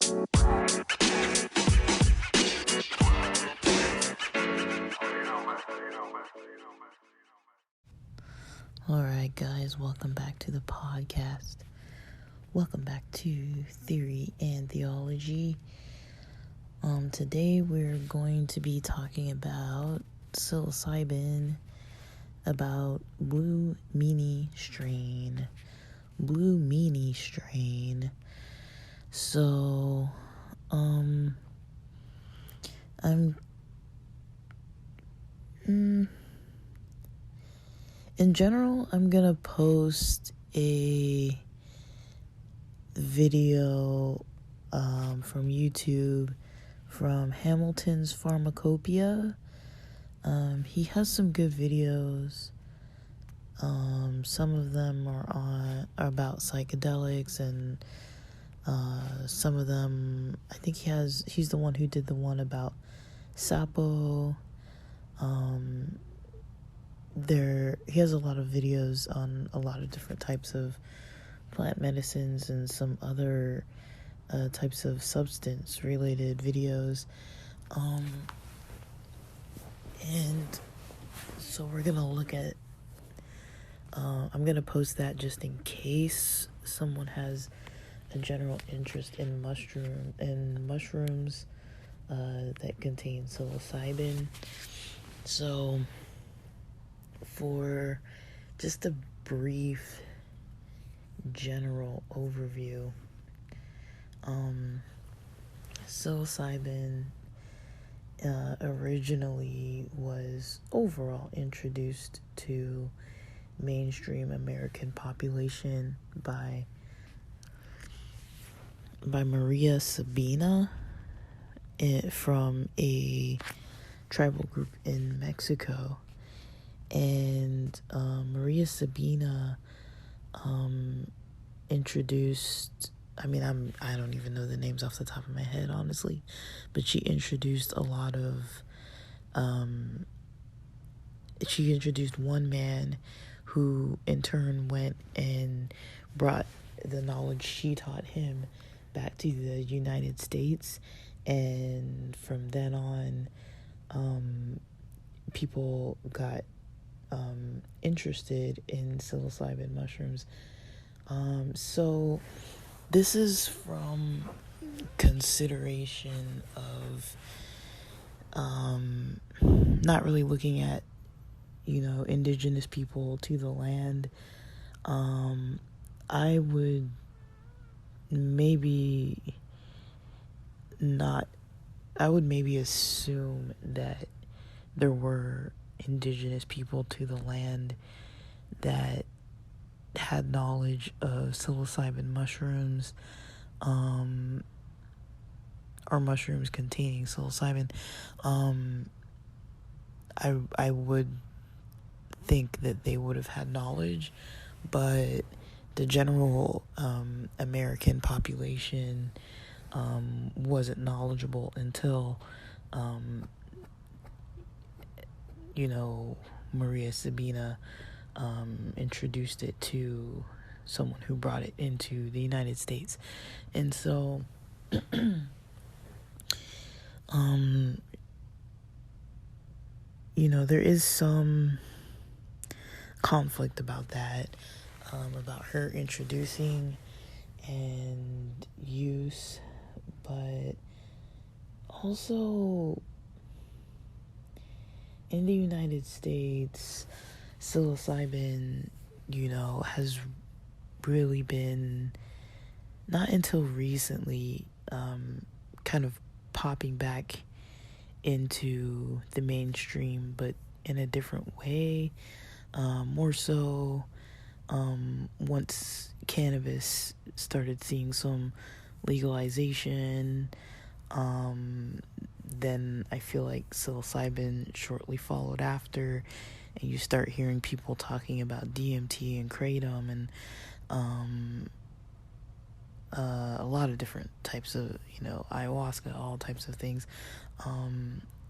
Alright guys, welcome back to the podcast. Welcome back to Theory and Theology. Today we're going to be talking about psilocybin, about Blue Meanie strain. Blue Meanie strain. So, in general, I'm gonna post a video from YouTube from Hamilton's Pharmacopoeia. He has some good videos. Some of them are about psychedelics, and some of them, I think he's the one who did the one about Sapo. He has a lot of videos on a lot of different types of plant medicines and some other types of substance related videos. And so we're gonna look at I'm gonna post that just in case someone has a general interest in mushrooms that contain psilocybin. So for just a brief general overview, psilocybin originally was overall introduced to mainstream American population by Maria Sabina from a tribal group in Mexico. And Maria Sabina introduced, I don't even know the names off the top of my head, honestly, but she introduced a lot of she introduced one man who in turn went and brought the knowledge she taught him back to the United States. And from then on, people got interested in psilocybin mushrooms. So this is from consideration of not really looking at, indigenous people to the land. I would maybe assume that there were indigenous people to the land that had knowledge of psilocybin mushrooms, or mushrooms containing psilocybin. I would think that they would have had knowledge, but the general American population wasn't knowledgeable until Maria Sabina introduced it to someone who brought it into the United States. And so there is some conflict about that, about her introducing and use, but also in the United States, psilocybin, has really been, not until recently, kind of popping back into the mainstream, but in a different way. More so once cannabis started seeing some legalization, then I feel like psilocybin shortly followed after, and you start hearing people talking about DMT and kratom and a lot of different types of, ayahuasca, all types of things,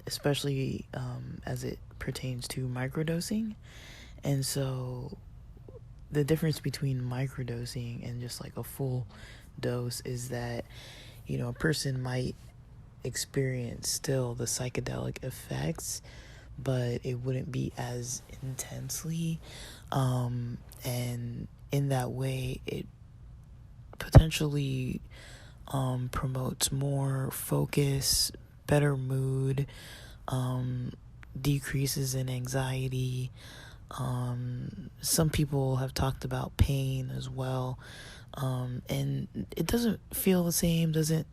especially as it pertains to microdosing. And so the difference between microdosing and just like a full dose is that a person might experience still the psychedelic effects, but it wouldn't be as intensely. And in that way, it potentially promotes more focus, better mood, decreases in anxiety. Some people have talked about pain as well. And it doesn't feel the same, doesn't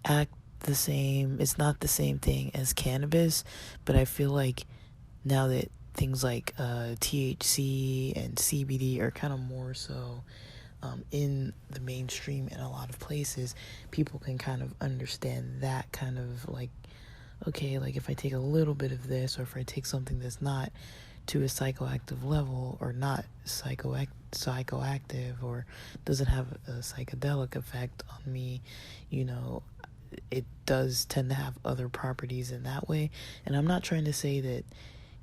act the same. It's not the same thing as cannabis, but I feel like now that things like THC and CBD are kind of more so in the mainstream in a lot of places, people can kind of understand that kind of like, okay, like if I take a little bit of this, or if I take something that's not to a psychoactive level, or not psychoactive, or doesn't have a psychedelic effect on me, it does tend to have other properties in that way. And I'm not trying to say that,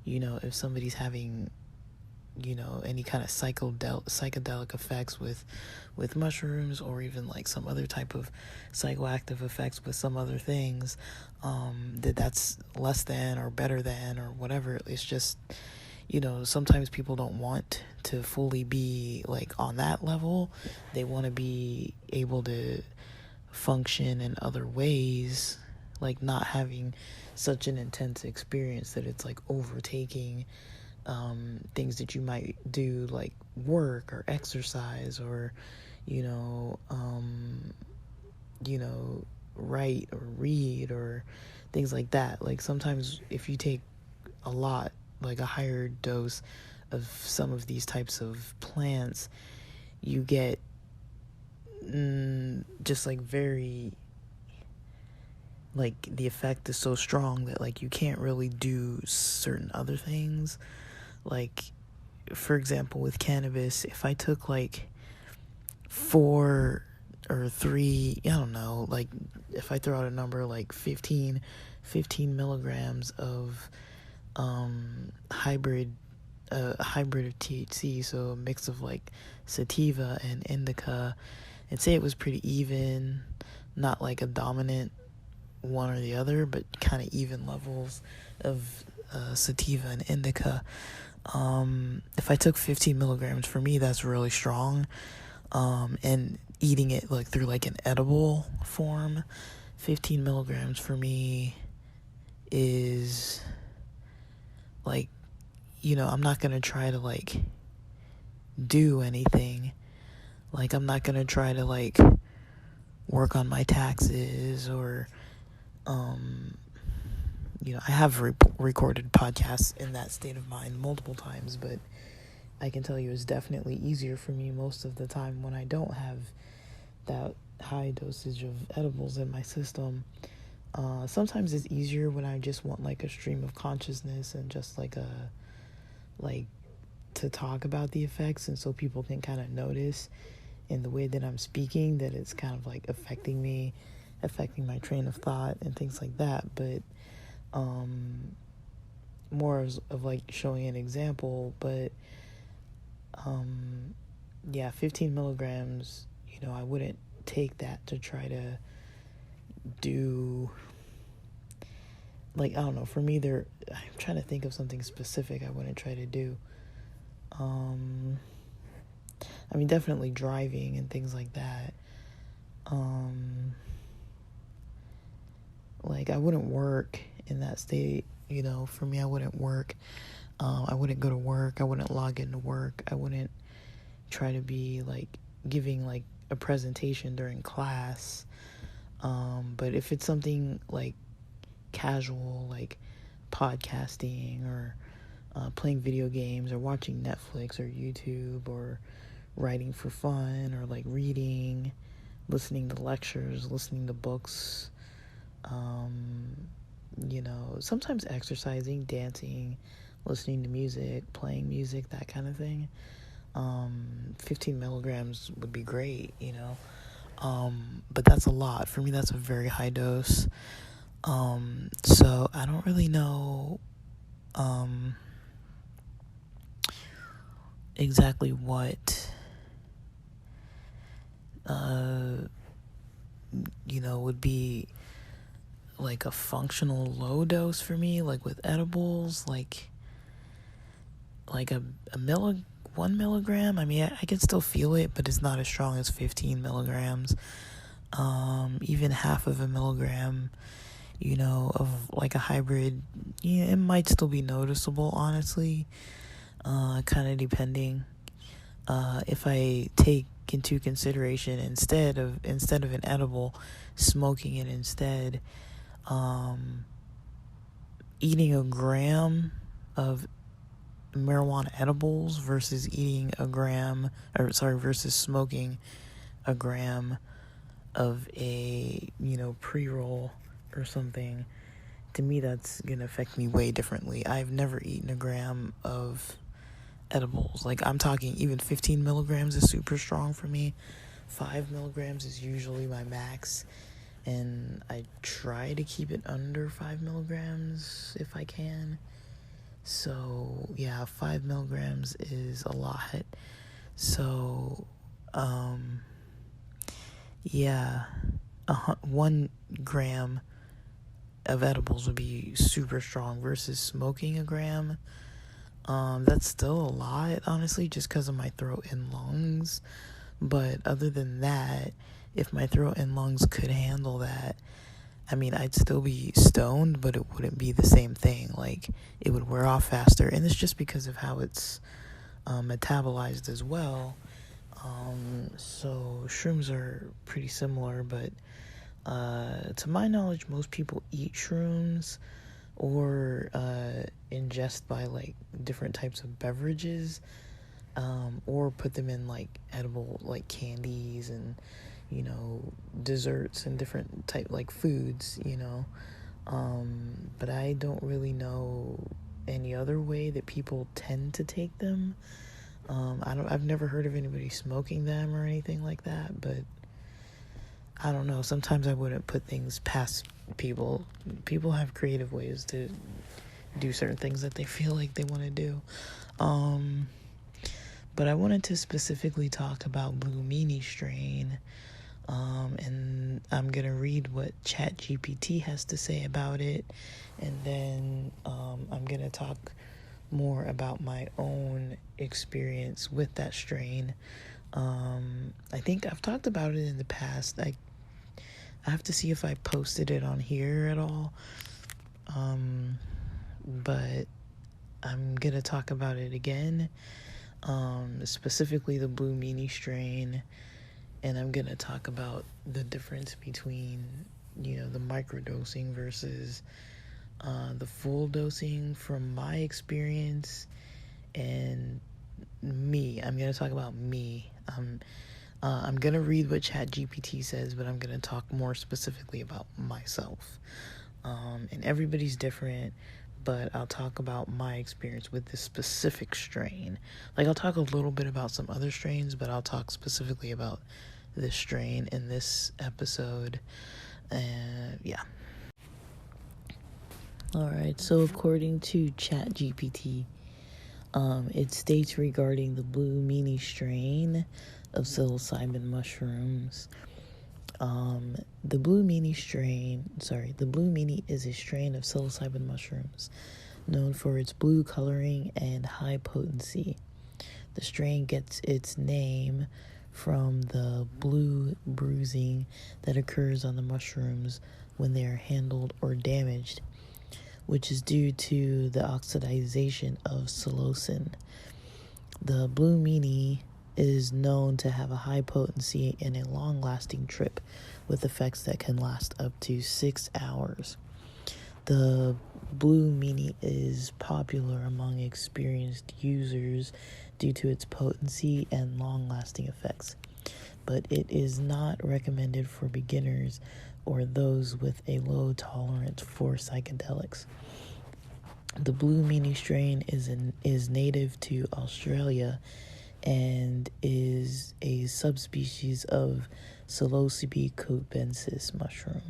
if somebody's having, any kind of psychedelic effects with mushrooms, or even like some other type of psychoactive effects with some other things, that's less than or better than or whatever. It's just, sometimes people don't want to fully be like on that level. They want to be able to function in other ways, like not having such an intense experience that it's like overtaking things that you might do, like work or exercise, or write or read or things like that. Like sometimes if you take a lot, like a higher dose of some of these types of plants, you get just like very, like the effect is so strong that like you can't really do certain other things. Like for example, with cannabis, if I took like 4 or 3, I don't know, like if I throw out a number like 15 milligrams of hybrid of THC, so a mix of like sativa and indica, and say it was pretty even, not like a dominant one or the other, but kind of even levels of sativa and indica. If I took 15 milligrams, for me that's really strong. And eating it like through like an edible form, 15 milligrams for me is like, I'm not gonna try to like do anything. Like I'm not gonna try to like work on my taxes, or I have recorded podcasts in that state of mind multiple times, but I can tell you it's definitely easier for me most of the time when I don't have that high dosage of edibles in my system. Sometimes it's easier when I just want like a stream of consciousness and just like to talk about the effects, and so people can kind of notice in the way that I'm speaking that it's kind of like affecting me, affecting my train of thought and things like that. But more of like showing an example. But 15 milligrams, I wouldn't take that to try to do, like, I don't know, for me I'm trying to think of something specific I wouldn't try to do. Definitely driving and things like that. Like I wouldn't work in that state, for me I wouldn't work. I wouldn't go to work, I wouldn't log into work, I wouldn't try to be like giving like a presentation during class. But if it's something like casual, like podcasting, or playing video games, or watching Netflix or YouTube, or writing for fun, or like reading, listening to lectures, listening to books, sometimes exercising, dancing, listening to music, playing music, that kind of thing, 15 milligrams would be great, but that's a lot. For me, that's a very high dose. So I don't really know exactly what would be like a functional low dose for me, like with edibles, like a 1 milligram. I mean, I can still feel it, but it's not as strong as 15 milligrams. Even half of a milligram, of like a hybrid, it might still be noticeable, honestly. Kind of depending. If I take into consideration instead of an edible, smoking it instead, eating a gram of marijuana edibles versus versus smoking a gram of a pre-roll or something, to me that's gonna affect me way differently. I've never eaten a gram of edibles. Like, I'm talking even 15 milligrams is super strong for me. 5 milligrams is usually my max, and I try to keep it under 5 milligrams if I can. So yeah, 5 milligrams is a lot. So yeah, 1 gram of edibles would be super strong versus smoking a gram. That's still a lot, honestly, just because of my throat and lungs. But other than that, if my throat and lungs could handle that, I mean, I'd still be stoned, but it wouldn't be the same thing. Like, it would wear off faster, and it's just because of how it's metabolized as well. So shrooms are pretty similar, but to my knowledge, most people eat shrooms or ingest by like different types of beverages, or put them in like edible, like candies and desserts and different type like foods, but I don't really know any other way that people tend to take them. I've never heard of anybody smoking them or anything like that, but I don't know. Sometimes I wouldn't put things past people. People have creative ways to do certain things that they feel like they want to do. But I wanted to specifically talk about Blue Meanie strain. And I'm going to read what ChatGPT has to say about it. And then I'm going to talk more about my own experience with that strain. I think I've talked about it in the past. I have to see if I posted it on here at all. But I'm going to talk about it again. Specifically the Blue Meanie strain. And I'm going to talk about the difference between, the microdosing versus the full dosing from my experience and me. I'm going to talk about me. I'm going to read what ChatGPT says, but I'm going to talk more specifically about myself. And everybody's different, but I'll talk about my experience with this specific strain. Like, I'll talk a little bit about some other strains, but I'll talk specifically about this strain in this episode. And yeah. Alright, so according to ChatGPT, it states regarding the Blue Meanie strain of psilocybin mushrooms. The Blue Meanie is a strain of psilocybin mushrooms known for its blue coloring and high potency. The strain gets its name from the blue bruising that occurs on the mushrooms when they are handled or damaged, which is due to the oxidation of psilocin. The Blue Meanie is known to have a high potency and a long-lasting trip with effects that can last up to 6 hours. The Blue Meanie is popular among experienced users due to its potency and long-lasting effects, but it is not recommended for beginners or those with a low tolerance for psychedelics. The Blue Meanie strain is native to Australia and is a subspecies of Psilocybe cubensis mushroom,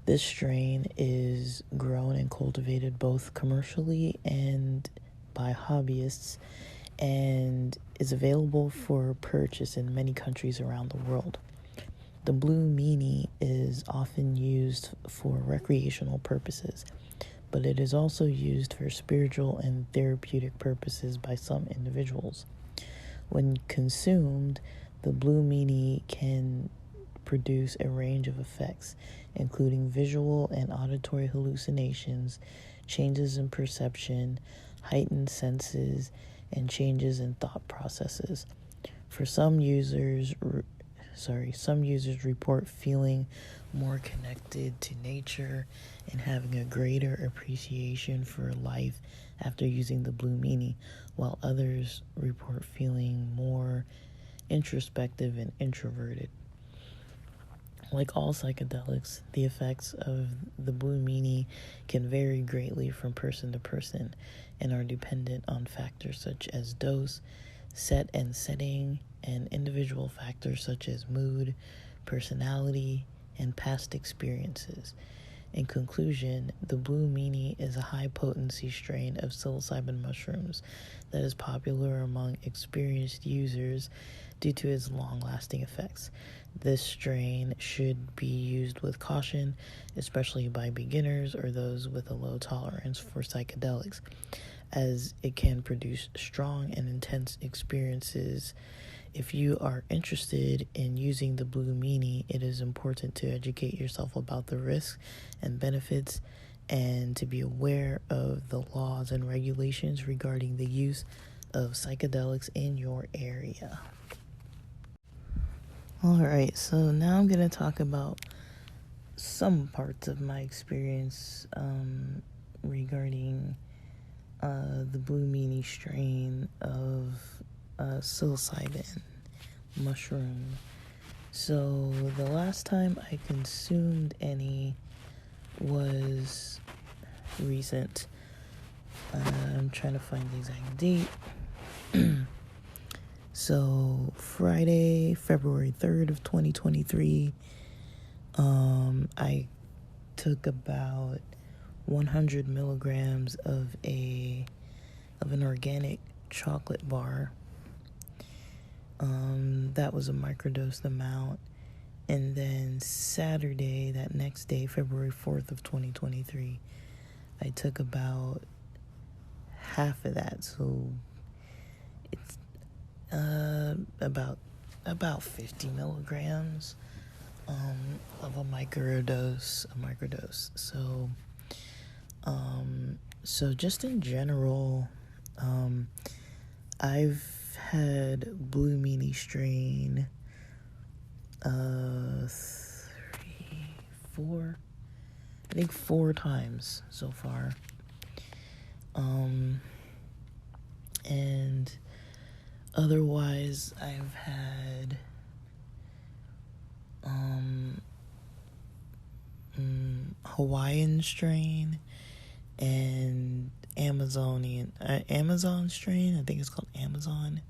This strain is grown and cultivated both commercially and by hobbyists, and is available for purchase in many countries around the world. The Blue Meanie is often used for recreational purposes, but it is also used for spiritual and therapeutic purposes by some individuals. When consumed, the Blue Meanie can produce a range of effects, including visual and auditory hallucinations, changes in perception, heightened senses, and changes in thought processes. For some users report feeling more connected to nature and having a greater appreciation for life after using the Blue Meanie, while others report feeling more introspective and introverted. Like all psychedelics, the effects of the Blue Meanie can vary greatly from person to person and are dependent on factors such as dose, set and setting, and individual factors such as mood, personality, and past experiences. In conclusion, the Blue Meanie is a high-potency strain of psilocybin mushrooms that is popular among experienced users due to its long-lasting effects. This strain should be used with caution, especially by beginners or those with a low tolerance for psychedelics, as it can produce strong and intense experiences. If you are interested in using the Blue Meanie, it is important to educate yourself about the risks and benefits and to be aware of the laws and regulations regarding the use of psychedelics in your area. Alright, so now I'm going to talk about some parts of my experience regarding the Blue Meanie strain of psilocybin mushroom. So the last time I consumed any was recent. I'm trying to find the exact date. So Friday, February 3rd of 2023, I took about 100 milligrams of an organic chocolate bar. That was a microdose amount. And then Saturday, that next day, February 4th of 2023, I took about half of that. So it's about 50 milligrams of a microdose. So just in general, I've had Blue Meanie strain 4 times so far. And otherwise I've had Hawaiian strain and Amazon strain. I think it's called Amazon.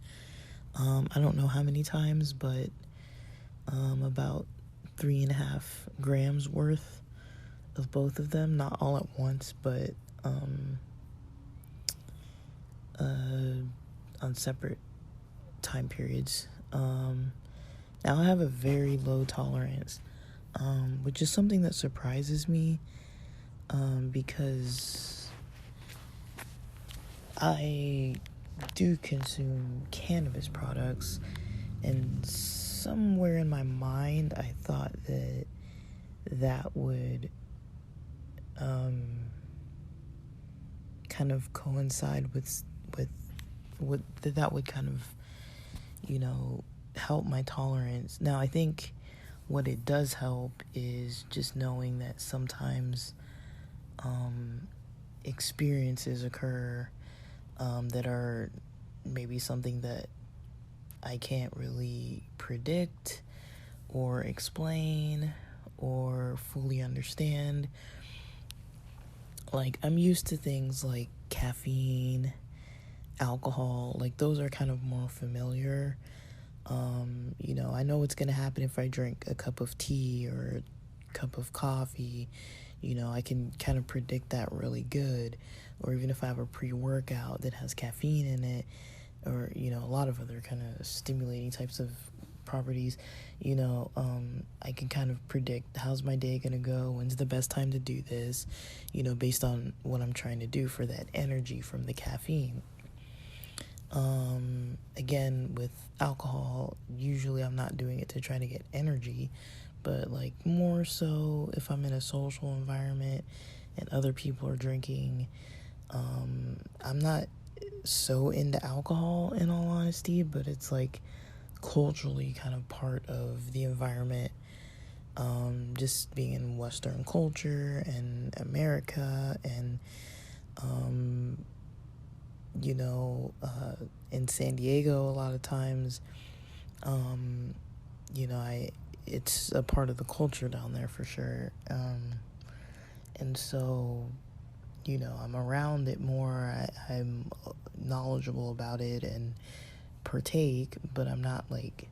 I don't know how many times, but about 3.5 grams worth of both of them, not all at once, but on separate time periods. Now I have a very low tolerance, which is something that surprises me, because I do consume cannabis products, and somewhere in my mind I thought that would kind of coincide with that would kind of, help my tolerance. Now I think what it does help is just knowing that sometimes experiences occur that are maybe something that I can't really predict or explain or fully understand. Like, I'm used to things like caffeine, alcohol, like those are kind of more familiar. I know what's gonna happen if I drink a cup of tea or a cup of coffee. I can kind of predict that really good. Or even if I have a pre-workout that has caffeine in it, or, a lot of other kind of stimulating types of properties, I can kind of predict how's my day gonna go, when's the best time to do this, based on what I'm trying to do for that energy from the caffeine. Again, with alcohol, usually I'm not doing it to try to get energy, but like more so if I'm in a social environment and other people are drinking. I'm not so into alcohol, in all honesty, but it's like culturally kind of part of the environment. Just being in Western culture and America, and in San Diego a lot of times, it's a part of the culture down there for sure. And so, I'm around it more. I'm knowledgeable about it and partake, but I'm not like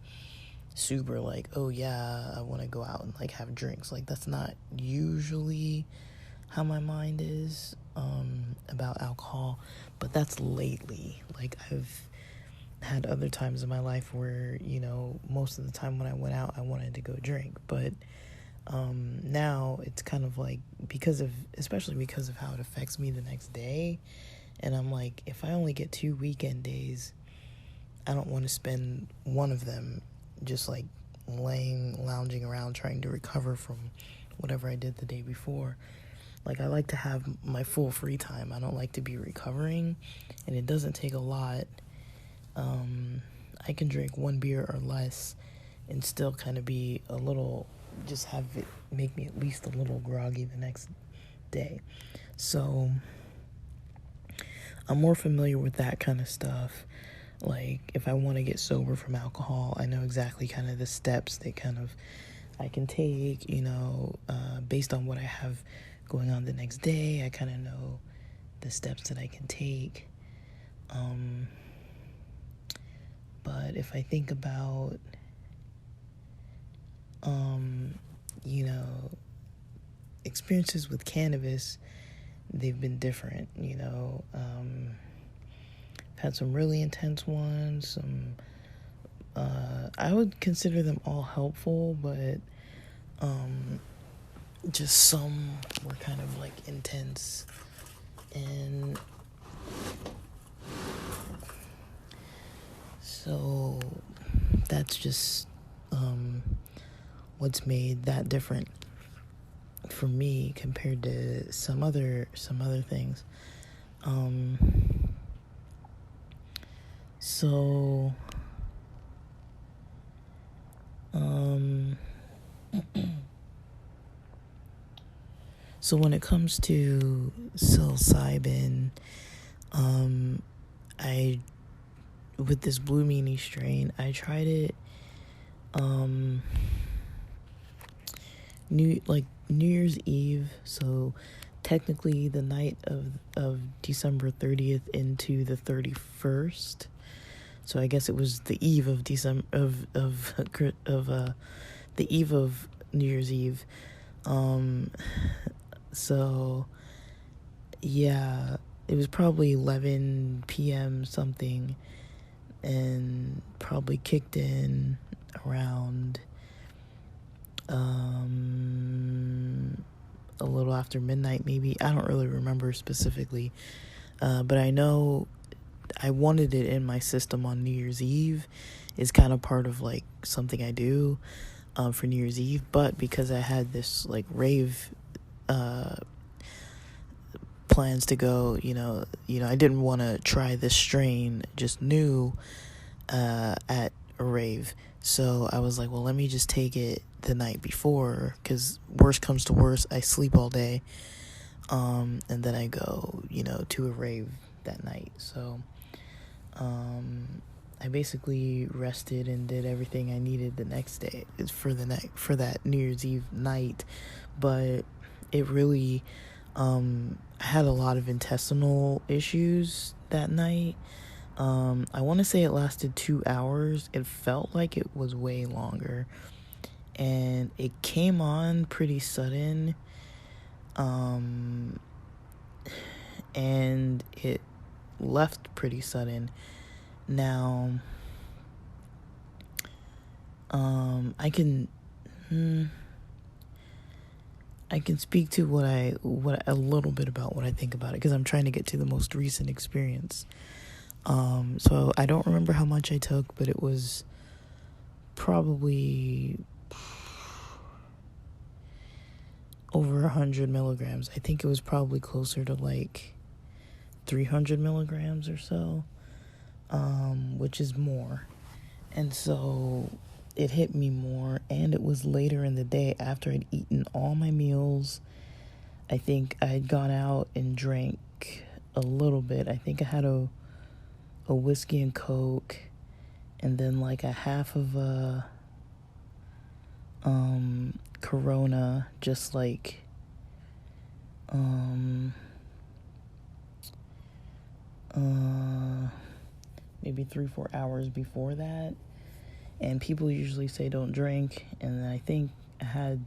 super like, oh yeah, I want to go out and like have drinks. Like, that's not usually how my mind is about alcohol, but that's lately. Like, I've had other times in my life where, most of the time when I went out, I wanted to go drink, but now it's kind of like, especially because of how it affects me the next day, and I'm like, if I only get 2 weekend days, I don't want to spend one of them just like lounging around trying to recover from whatever I did the day before. Like, I like to have my full free time. I don't like to be recovering, and it doesn't take a lot. I can drink one beer or less and still kind of be a little, just have it make me at least a little groggy the next day. So I'm more familiar with that kind of stuff. Like, if I want to get sober from alcohol, I know exactly kind of the steps that kind of I can take, based on what I have going on the next day. I kind of know the steps that I can take. But if I think about, experiences with cannabis, they've been different, had some really intense ones, I would consider them all helpful, but just some were kind of like intense, and so that's just what's made that different for me compared to some other things. So so when it comes to psilocybin, with this Blue Meanie strain, I tried it New Year's Eve, so technically the night of December 30th into the 31st. So I guess it was the eve of the eve of New Year's Eve. So yeah, it was probably 11 p.m. something, and probably kicked in around a little after midnight, maybe. I don't really remember specifically, but I know I wanted it in my system on New Year's Eve. Is kind of part of like something I do for New Year's Eve, but because I had this like rave plans to go, I didn't want to try this strain just new at a rave. So I was like, well, let me just take it the night before, because worst comes to worst, I sleep all day, and then I go, to a rave that night. So I basically rested and did everything I needed the next day for that New Year's Eve night, but it really I had a lot of intestinal issues that night. I want to say it lasted 2 hours. It felt like it was way longer, and it came on pretty sudden, and it left pretty sudden. Now, I can speak to what a little bit about what I think about it, because I'm trying to get to the most recent experience. So I don't remember how much I took, but it was probably over 100 milligrams. I think it was probably closer to like 300 milligrams or so, which is more. And so it hit me more, and it was later in the day after I'd eaten all my meals. I think I had gone out and drank a little bit. I think I had a whiskey and Coke, and then like a half of a Corona, just like maybe 3-4 hours before that. And people usually say don't drink, and I think I had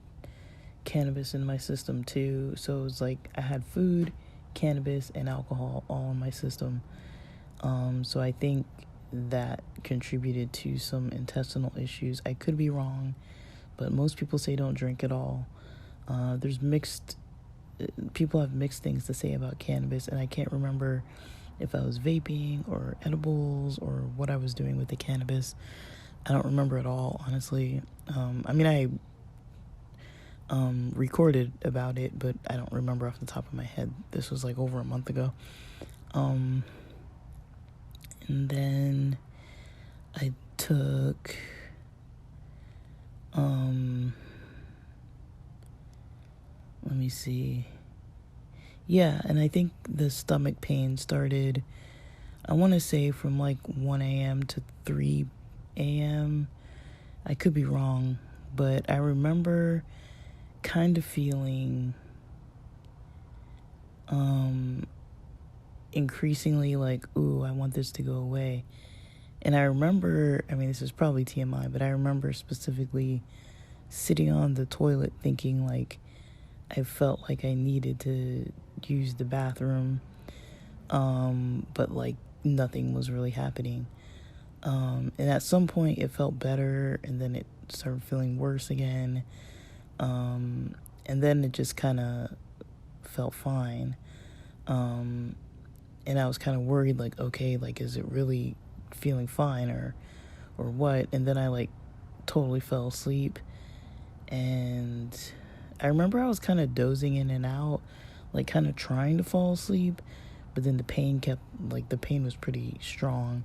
cannabis in my system too. So it was like I had food, cannabis, and alcohol all in my system. So I think that contributed to some intestinal issues. I could be wrong, but most people say don't drink at all. People have mixed things to say about cannabis, and I can't remember if I was vaping or edibles or what I was doing with the cannabis. I don't remember at all, honestly. I recorded about it, but I don't remember off the top of my head. This was like over a month ago. And then I took let me see. Yeah, and I think the stomach pain started, I want to say, from like 1 a.m. to 3 a.m. I could be wrong, but I remember kind of feeling increasingly like, ooh, I want this to go away. And I remember, this is probably TMI, but I remember specifically sitting on the toilet thinking like I felt like I needed to use the bathroom, but like nothing was really happening. And at some point it felt better, and then it started feeling worse again. And then it just kind of felt fine. And I was kind of worried, like, okay, like, is it really feeling fine or what? And then I like totally fell asleep, and I remember I was kind of dozing in and out, like kind of trying to fall asleep, but then the pain was pretty strong.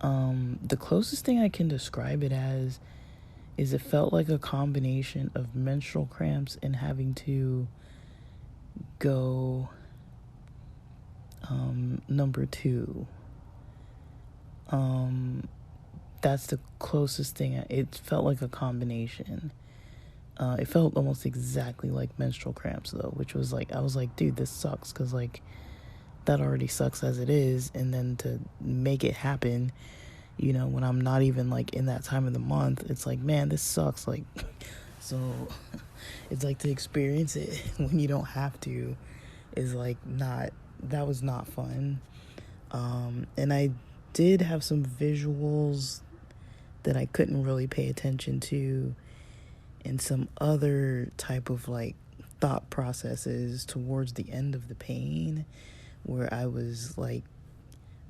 The closest thing I can describe it as is it felt like a combination of menstrual cramps and having to go number 2. That's the closest thing. It felt like a combination. It felt almost exactly like menstrual cramps though, which was like, I was like, dude, this sucks, because like that already sucks as it is, and then to make it happen, when I'm not even like in that time of the month, it's like, man, this sucks. Like, so it's like to experience it when you don't have to is like that was not fun. And I did have some visuals that I couldn't really pay attention to, and some other type of like thought processes towards the end of the pain, where I was like,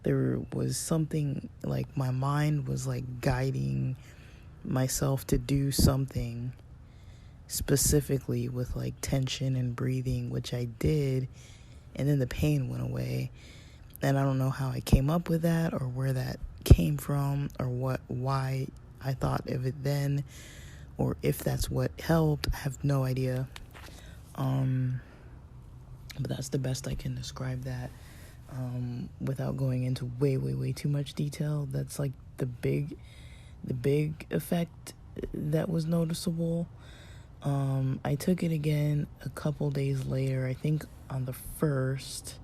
there was something like my mind was like guiding myself to do something specifically with like tension and breathing, which I did, and then the pain went away. And I don't know how I came up with that, or where that came from, or why I thought of it then, or if that's what helped. I have no idea. But that's the best I can describe that, without going into way too much detail. That's like the big effect that was noticeable. I took it again a couple days later, I think on the 1st.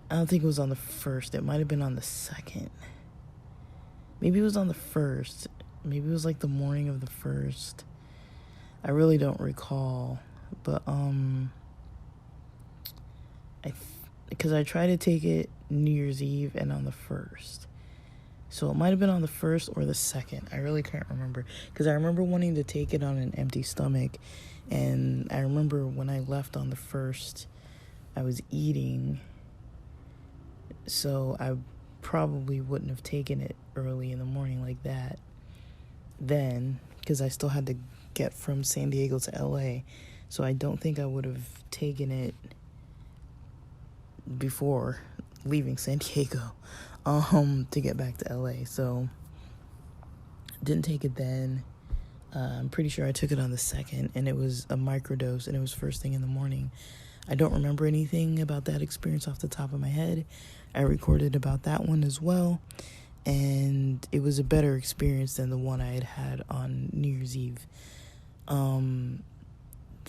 I don't think it was on the 1st. It might have been on the 2nd. Maybe it was on the 1st. Maybe it was like the morning of the 1st. I really don't recall. But, because I tried to take it New Year's Eve and on the 1st. So it might have been on the 1st or the 2nd. I really can't remember. Because I remember wanting to take it on an empty stomach. And I remember when I left on the 1st, I was eating. So I probably wouldn't have taken it early in the morning like that then. Because I still had to get from San Diego to LA. So I don't think I would have taken it before leaving San Diego to get back to LA. So didn't take it then. I'm pretty sure I took it on the 2nd, and it was a microdose, and it was first thing in the morning. I don't remember anything about that experience off the top of my head. I recorded about that one as well, and it was a better experience than the one I had had on New Year's Eve.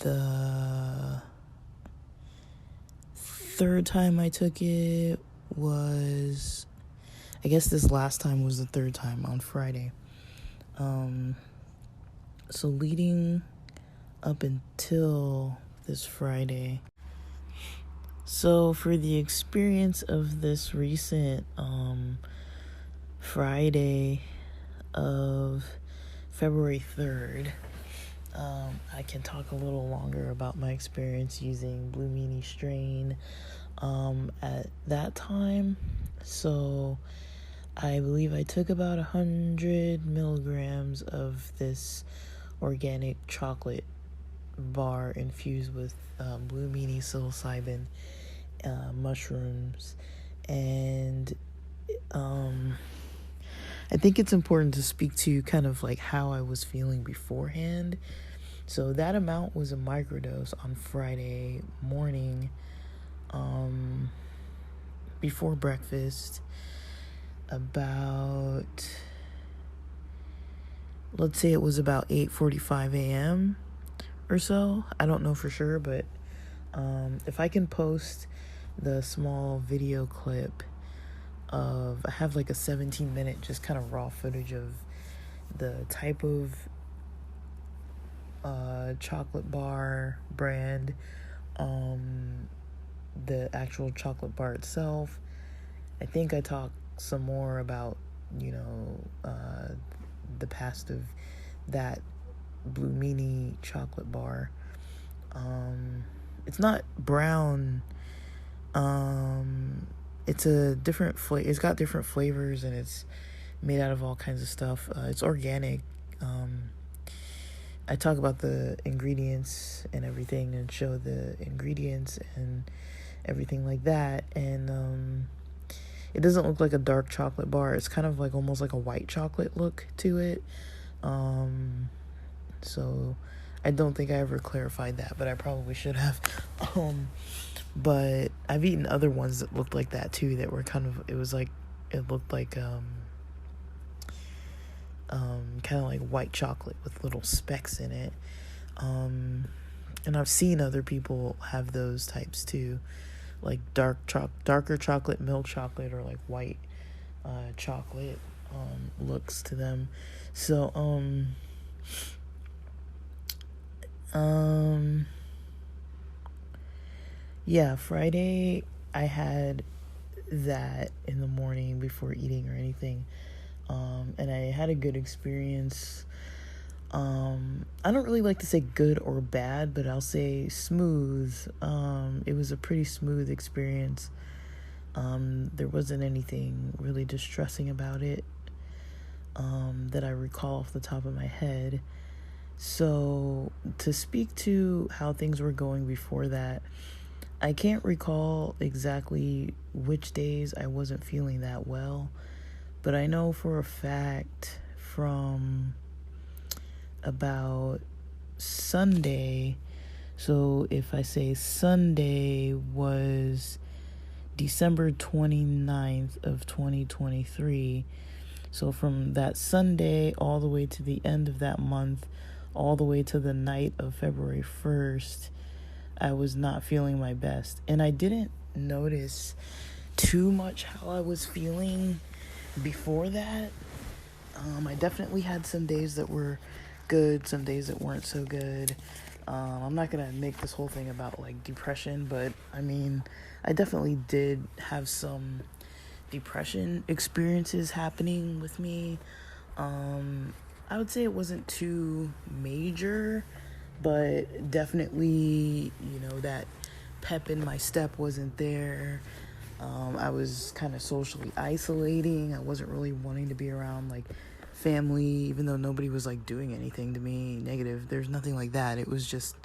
The third time I took it was, I guess this last time was the third time on Friday. So leading up until this Friday. So for the experience of this recent Friday of February 3rd, I can talk a little longer about my experience using Blue Meanie strain at that time. So I believe I took about 100 milligrams of this organic chocolate bar infused with Blue Meanie, psilocybin, mushrooms, and I think it's important to speak to kind of like how I was feeling beforehand. So that amount was a microdose on Friday morning, before breakfast, about, let's say it was about 8:45 a.m. or so. I don't know for sure, but if I can post the small video clip of, I have like a 17-minute just kind of raw footage of the type of chocolate bar brand, the actual chocolate bar itself. I think I talk some more about, the past of that Blue Meanie chocolate bar. It's not brown. It's a different flavor. It's got different flavors, and it's made out of all kinds of stuff. It's organic. I talk about the ingredients and everything, and show the ingredients and everything like that. And it doesn't look like a dark chocolate bar. It's kind of like almost like a white chocolate look to it. So I don't think I ever clarified that, but I probably should have. But I've eaten other ones that looked like that too, that were kind of, it looked like kind of like white chocolate with little specks in it. And I've seen other people have those types too, like darker chocolate, milk chocolate, or like white chocolate looks to them. So yeah, Friday I had that in the morning before eating or anything, and I had a good experience. I don't really like to say good or bad, but I'll say smooth. It was a pretty smooth experience. There wasn't anything really distressing about it that I recall off the top of my head. So to speak to how things were going before that, I can't recall exactly which days I wasn't feeling that well, but I know for a fact from about Sunday, so if I say Sunday was December 29th of 2023, so from that Sunday all the way to the end of that month, all the way to the night of February 1st, I was not feeling my best. And I didn't notice too much how I was feeling before that. I definitely had some days that were good, some days that weren't so good. I'm not gonna make this whole thing about like depression, but I mean, I definitely did have some depression experiences happening with me. I would say it wasn't too major, but definitely, that pep in my step wasn't there. I was kind of socially isolating. I wasn't really wanting to be around like family, even though nobody was like doing anything to me negative. There's nothing like that. It was just,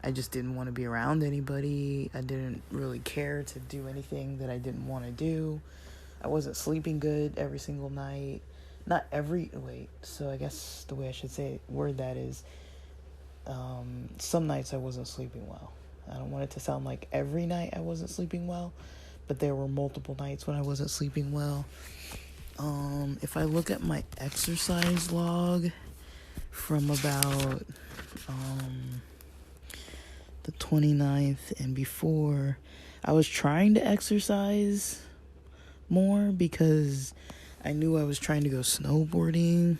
I just didn't want to be around anybody. I didn't really care to do anything that I didn't want to do. I wasn't sleeping good every single night. Not every, wait, so I guess the way I should say word that is, some nights I wasn't sleeping well. I don't want it to sound like every night I wasn't sleeping well, but there were multiple nights when I wasn't sleeping well. If I look at my exercise log from about the 29th and before, I was trying to exercise more because I knew I was trying to go snowboarding.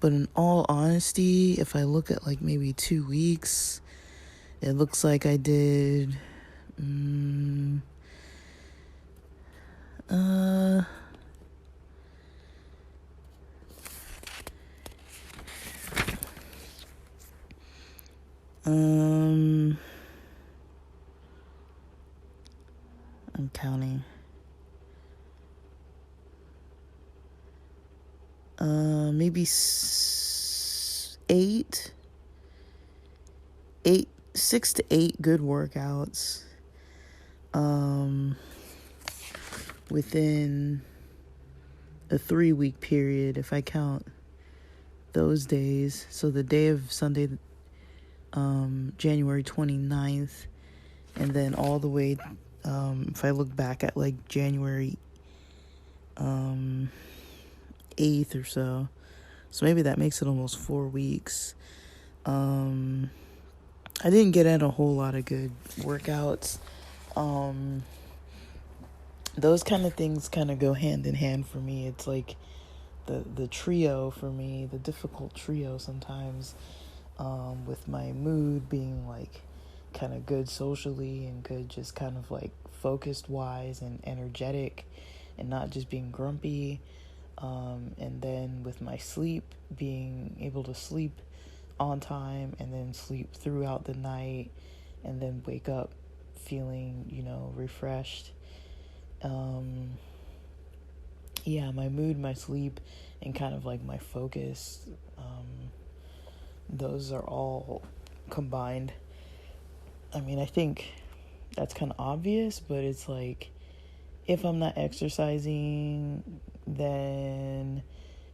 But in all honesty, if I look at like maybe 2 weeks, it looks like I did I'm counting. Maybe 6 to 8 good workouts. Within a 3-week period, if I count those days. So the day of Sunday, January 29th, and then all the way, if I look back at like January 8th or so. So maybe that makes it almost 4 weeks. I didn't get in a whole lot of good workouts. Those kind of things kind of go hand in hand for me. It's like the trio for me, the difficult trio sometimes, with my mood being like kind of good socially and good just kind of like focused wise and energetic and not just being grumpy. And then with my sleep, being able to sleep on time and then sleep throughout the night and then wake up feeling, refreshed. My mood, my sleep, and kind of like my focus, those are all combined. I mean, I think that's kind of obvious, but it's like, if I'm not exercising, then,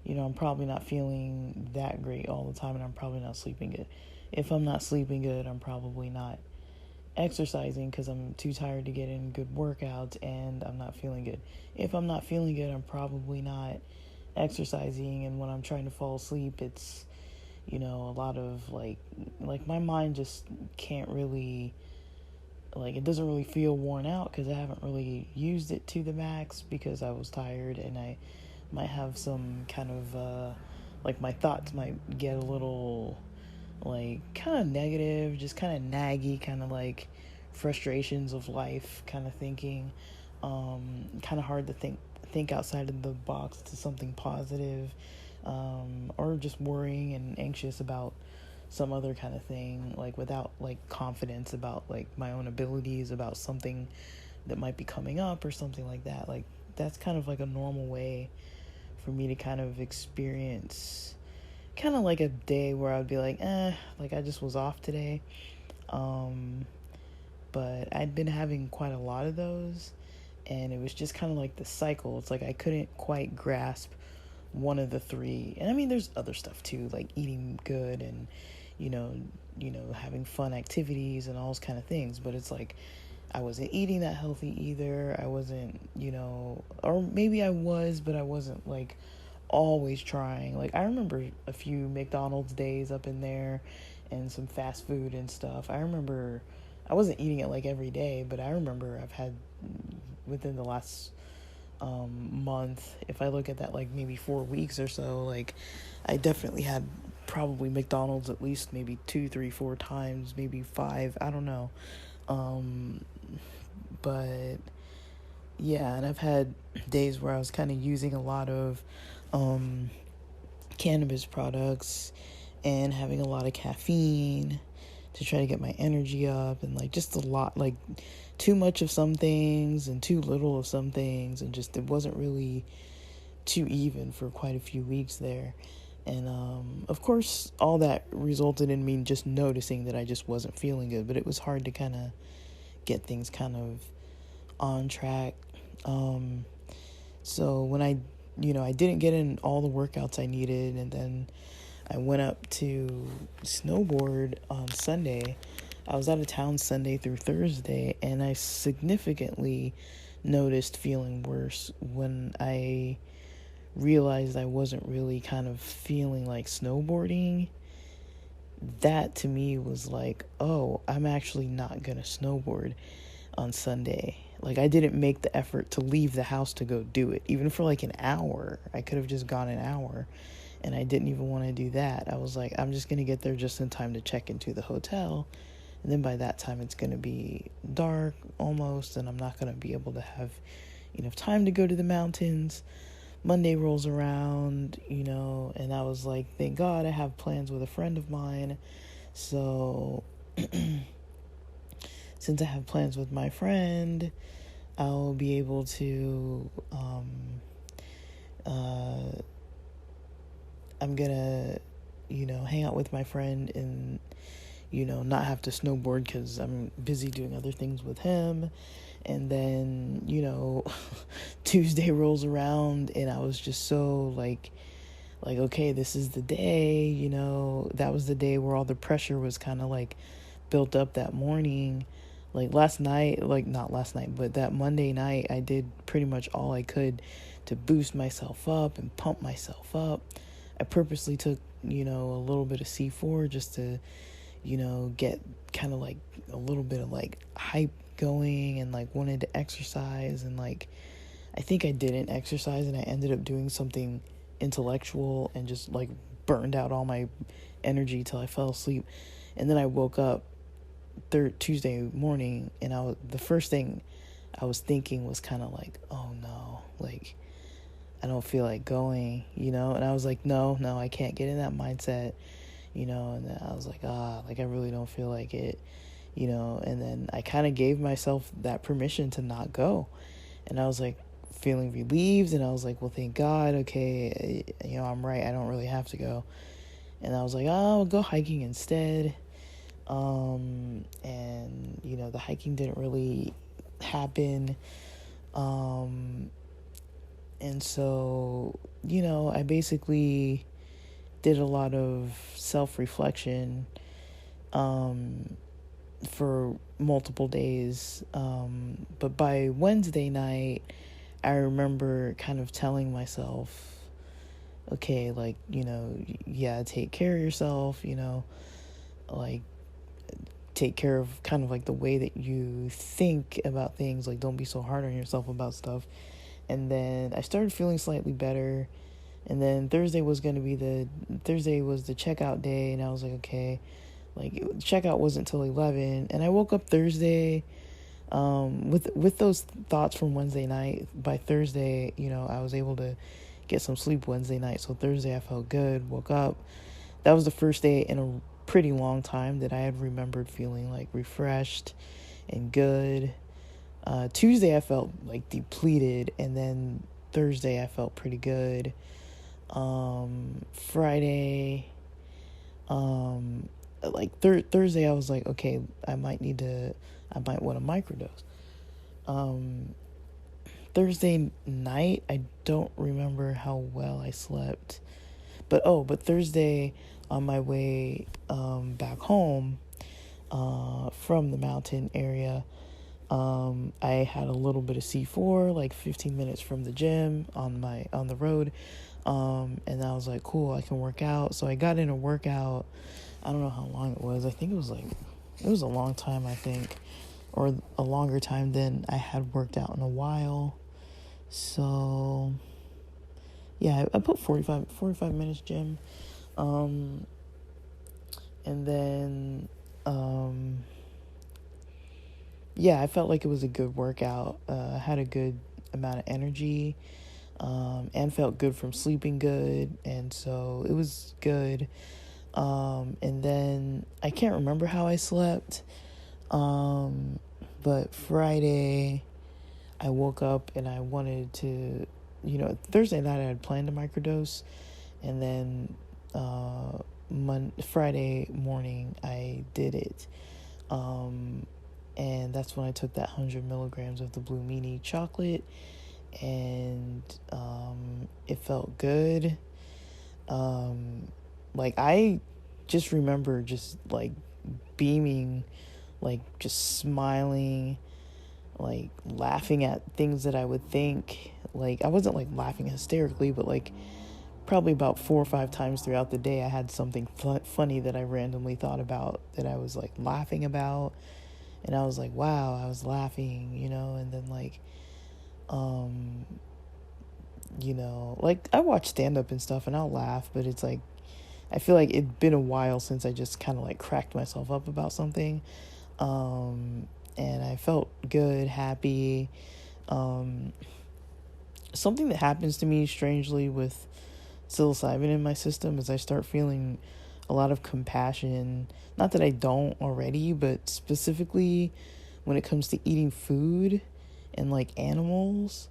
I'm probably not feeling that great all the time, and I'm probably not sleeping good. If I'm not sleeping good, I'm probably not exercising because I'm too tired to get in good workouts, and I'm not feeling good. If I'm not feeling good, I'm probably not exercising, and when I'm trying to fall asleep, it's, a lot of like my mind just can't really, it doesn't really feel worn out because I haven't really used it to the max because I was tired, and I might have some kind of, my thoughts might get a little, kind of negative, just kind of naggy, kind of like frustrations of life kind of thinking, kind of hard to think outside of the box to something positive, or just worrying and anxious about some other kind of thing, without confidence about my own abilities, about something that might be coming up or something like that. That's kind of a normal way for me to kind of experience kind of a day where I'd be I just was off today. But I'd been having quite a lot of those, and it was just kind of the cycle. It's I couldn't quite grasp one of the three. And I mean, there's other stuff too, eating good and, having fun activities and all those kind of things. But it's I wasn't eating that healthy either. I wasn't, or maybe I was, but I wasn't always trying. I remember a few McDonald's days up in there and some fast food and stuff. I remember I wasn't eating it every day, but I remember I've had within the last month, if I look at that maybe 4 weeks or so, I definitely had probably McDonald's at least maybe 2, 3, 4 times, maybe 5, I don't know. But Yeah, and I've had days where I was kind of using a lot of um, cannabis products and having a lot of caffeine to try to get my energy up, and like just a lot, like too much of some things and too little of some things, and just it wasn't really too even for quite a few weeks there. And of course, all that resulted in me just noticing that I just wasn't feeling good, but it was hard to kind of get things kind of on track. Um, so when I didn't get in all the workouts I needed, and then I went up to snowboard on Sunday. I was out of town Sunday through Thursday, and I significantly noticed feeling worse when I realized I wasn't really kind of feeling like snowboarding. That to me was like, oh, I'm actually not gonna snowboard on Sunday. Like, I didn't make the effort to leave the house to go do it, even for like an hour. I could have just gone an hour, and I didn't even want to do that. I was like, I'm just gonna get there just in time to check into the hotel, and then by that time it's gonna be dark almost, and I'm not gonna be able to have enough time to go to the mountains. Monday rolls around, and I was like, thank God I have plans with a friend of mine. So since I have plans with my friend, I'll be able to, I'm gonna, hang out with my friend and, not have to snowboard because I'm busy doing other things with him. And then, Tuesday rolls around, and I was just so like, okay, this is the day, that was the day where all the pressure was kind of like built up that morning. Like last night, like not last night, but that Monday night, I did pretty much all I could to boost myself up and pump myself up. I purposely took, a little bit of C4 just to, get kind of like a little bit of like hype going, and like wanted to exercise, and like I think I didn't exercise, and I ended up doing something intellectual and just like burned out all my energy till I fell asleep. And then I woke up Tuesday morning, and the first thing I was thinking was kind of like, oh no, like I don't feel like going, and I was like, no, I can't get in that mindset, and then I was like, like I really don't feel like it, and then I kind of gave myself that permission to not go. And I was like feeling relieved, and I was like, well, thank God, okay, I'm right, I don't really have to go. And I was like, oh, I'll go hiking instead. And the hiking didn't really happen. And so, I basically did a lot of self-reflection for multiple days. But by Wednesday night, I remember kind of telling myself, okay, like, yeah, take care of yourself, like, take care of kind of like the way that you think about things. Like, don't be so hard on yourself about stuff. And then I started feeling slightly better. And then Thursday was the checkout day, and I was like, okay, like checkout wasn't till 11, and I woke up Thursday with those thoughts from Wednesday night. By Thursday, I was able to get some sleep Wednesday night, so Thursday I felt good, woke up. That was the first day in a pretty long time that I had remembered feeling like refreshed and good. Tuesday I felt like depleted, and then Thursday I felt pretty good. Friday, like Thursday I was like, okay, I might want to microdose. Thursday night, I don't remember how well I slept, but Thursday on my way back home from the mountain area, I had a little bit of C4, like 15 minutes from the gym on the road. And I was like, cool, I can work out. So I got in a workout. I don't know how long it was. I think it was a long time, I think, or a longer time than I had worked out in a while. So yeah, I put 45 minutes gym. And then, yeah, I felt like it was a good workout. I had a good amount of energy, and felt good from sleeping good, and so it was good. And then I can't remember how I slept, but Friday I woke up and I wanted to, Thursday night I had planned a microdose, and then Friday morning I did it. And that's when I took that 100 milligrams of the Blue Meanie chocolate, and it felt good. Like, I just remember just, like, beaming, like, just smiling, like, laughing at things that I would think. Like, I wasn't, like, laughing hysterically, but, like, probably about 4 or 5 times throughout the day I had something funny that I randomly thought about that I was, like, laughing about. And I was like, wow, I was laughing, and then, like, like, I watch stand-up and stuff, and I'll laugh, but it's, like, I feel like it'd been a while since I just kind of, like, cracked myself up about something, and I felt good, happy. Something that happens to me strangely with psilocybin in my system is I start feeling a lot of compassion. Not that I don't already, but specifically when it comes to eating food and, like, animals,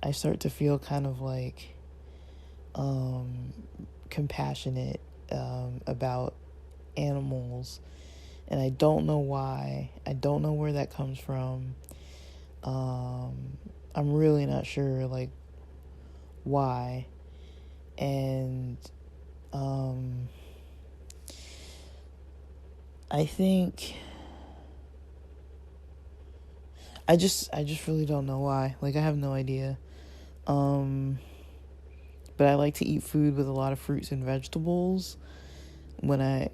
I start to feel kind of, like, compassionate about animals, and I don't know why. I don't know where that comes from. I'm really not sure, like, why. And I think I just really don't know why. Like, I have no idea. But I like to eat food with a lot of fruits and vegetables when I,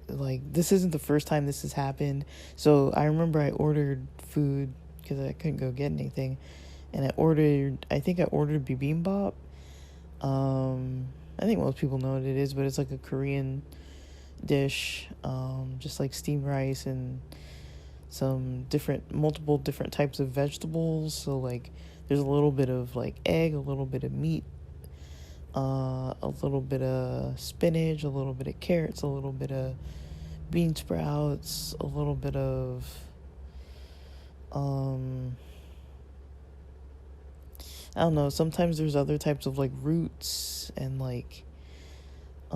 like, this isn't the first time this has happened. So I remember I ordered food because I couldn't go get anything, and I think I ordered bibimbap. I think most people know what it is, but it's like a Korean dish, just like steamed rice and some multiple different types of vegetables. So, like, there's a little bit of, like, egg, a little bit of meat, a little bit of spinach, a little bit of carrots, a little bit of bean sprouts, a little bit of I don't know, sometimes there's other types of, like, roots and, like, I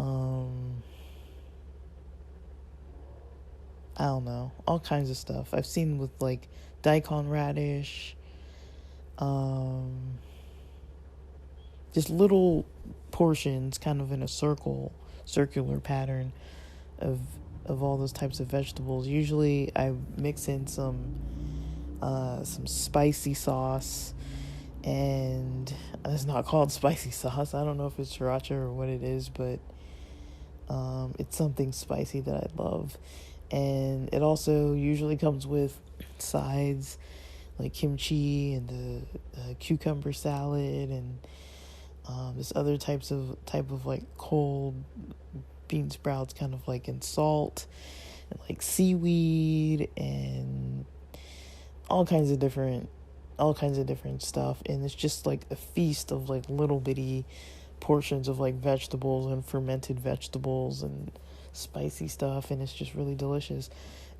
don't know, all kinds of stuff. I've seen with, like, daikon radish, just little portions kind of in a circular pattern of all those types of vegetables. Usually I mix in some spicy sauce, and it's not called spicy sauce. I don't know if it's sriracha or what it is, but it's something spicy that I love. And it also usually comes with sides like kimchi and the cucumber salad, and this other type of like cold bean sprouts, kind of like in salt, and like seaweed and all kinds of different stuff. And it's just like a feast of like little bitty portions of like vegetables and fermented vegetables and spicy stuff, and it's just really delicious.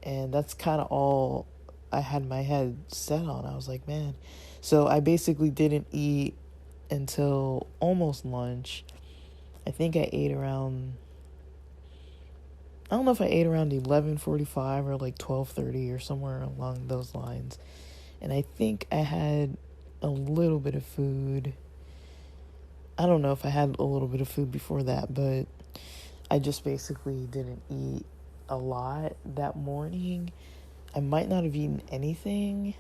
And that's kind of all I had my head set on. I was like, man. So I basically didn't eat until almost lunch. I think I ate around, I don't know if I ate around 11:45 or like 12:30 or somewhere along those lines. And I think I had a little bit of food. I don't know if I had a little bit of food before that, but I just basically didn't eat a lot that morning. I might not have eaten anything.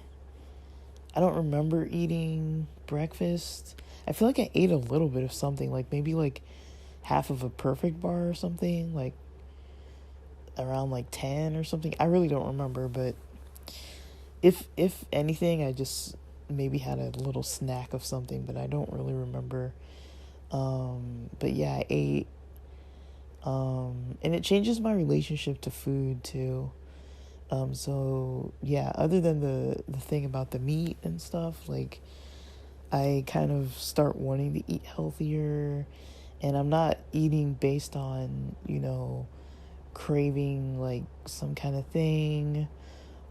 I don't remember eating breakfast. I feel like I ate a little bit of something, like maybe like half of a Perfect bar or something, like around like 10 or something. I really don't remember, but if anything, I just maybe had a little snack of something, but I don't really remember. But yeah, I ate. And it changes my relationship to food too. So yeah, other than the thing about the meat and stuff, like I kind of start wanting to eat healthier, and I'm not eating based on, craving like some kind of thing,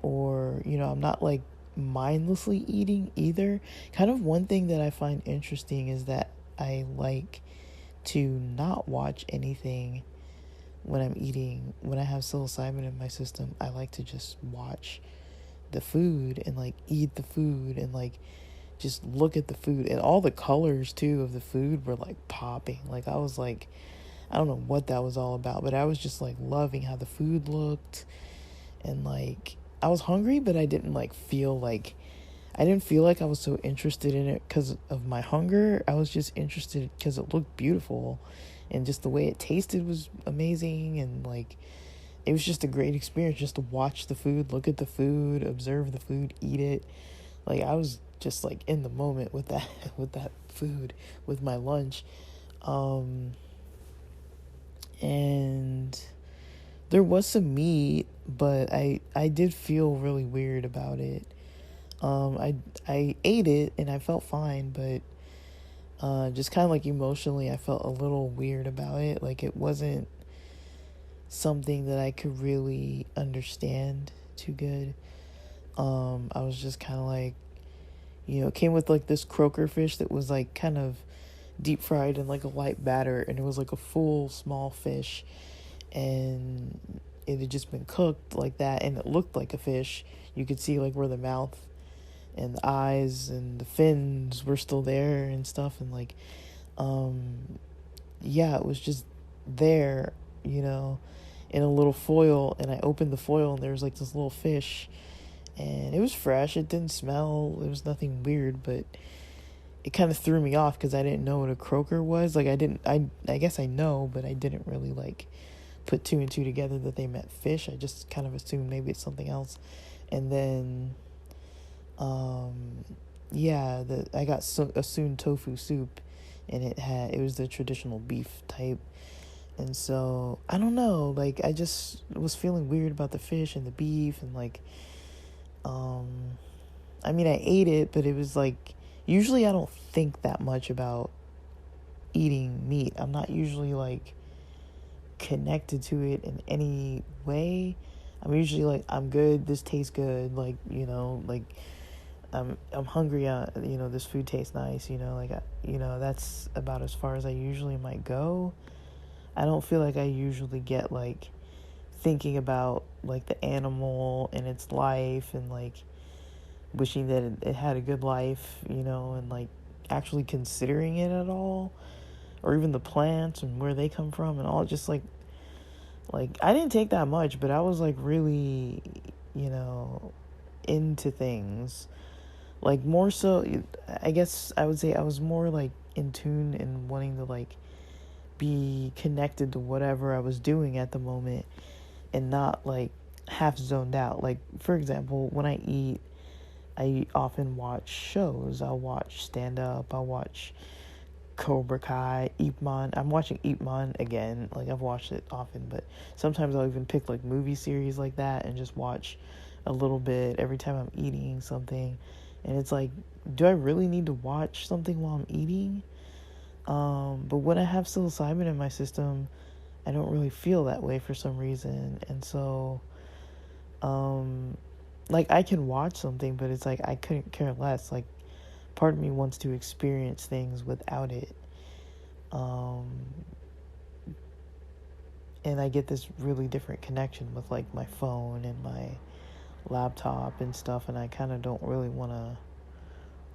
or, I'm not like mindlessly eating either. Kind of one thing that I find interesting is that I like to not watch anything when I'm eating. When I have psilocybin in my system, I like to just watch the food and like eat the food and like just look at the food, and all the colors too of the food were like popping. Like I was like, I don't know what that was all about, but I was just like loving how the food looked. And like I was hungry, but I didn't feel like I was so interested in it because of my hunger. I was just interested because it looked beautiful, and just the way it tasted was amazing. And like it was just a great experience just to watch the food, look at the food, observe the food, eat it. Like I was just like in the moment with that with that food, with my lunch. And there was some meat, but I did feel really weird about it. I ate it and I felt fine, but just kind of like emotionally I felt a little weird about it. Like it wasn't something that I could really understand too good. I was just kind of like, it came with like this croaker fish that was like kind of deep fried in like a light batter, and it was like a full small fish, and it had just been cooked like that, and it looked like a fish. You could see like where the mouth and the eyes and the fins were still there and stuff, and like yeah, it was just there, in a little foil. And I opened the foil and there was like this little fish, and it was fresh, it didn't smell, it was nothing weird, but it kind of threw me off because I didn't know what a croaker was. Like I guess I know, but I didn't really like put two and two together that they meant fish. I just kind of assumed maybe it's something else. And then yeah, I got a soon tofu soup, and it was the traditional beef type. And so I don't know, like I just was feeling weird about the fish and the beef, and like I mean, I ate it, but it was like, usually I don't think that much about eating meat. I'm not usually like connected to it in any way. I'm usually like, I'm good, this tastes good, like, like I'm hungry, this food tastes nice, like that's about as far as I usually might go. I don't feel like I usually get like thinking about like the animal and its life, and like wishing that it had a good life, and like actually considering it at all, or even the plants and where they come from and all. Just like I didn't take that much, but I was like really, into things. Like more so, I guess I would say I was more like in tune and wanting to like be connected to whatever I was doing at the moment, and not like half zoned out. Like for example, when I eat, I often watch shows. I'll watch stand up, I'll watch Cobra Kai, Ip Man. I'm watching Ip Man again. Like I've watched it often, but sometimes I'll even pick like movie series like that and just watch a little bit every time I'm eating something. And it's like, do I really need to watch something while I'm eating? But when I have psilocybin in my system, I don't really feel that way for some reason. And so, like I can watch something, but it's like I couldn't care less. Like part of me wants to experience things without it. And I get this really different connection with like my phone and my laptop and stuff, and I kind of don't really want to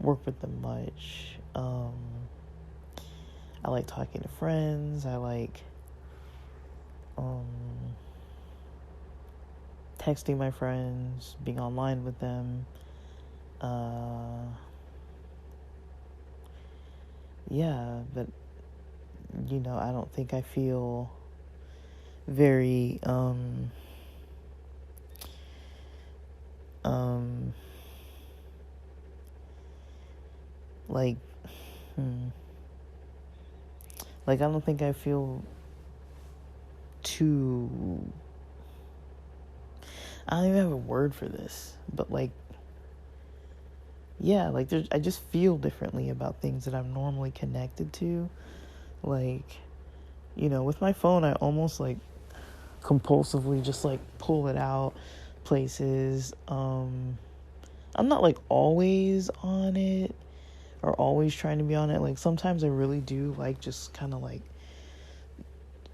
work with them much. I like talking to friends. I like texting my friends, being online with them. Yeah, but I don't think I feel very like like I don't think I feel too, I don't even have a word for this, but like, yeah, like I just feel differently about things that I'm normally connected to. Like, with my phone, I almost like compulsively just like pull it out places. I'm not like always on it or always trying to be on it. Like sometimes I really do like just kind of like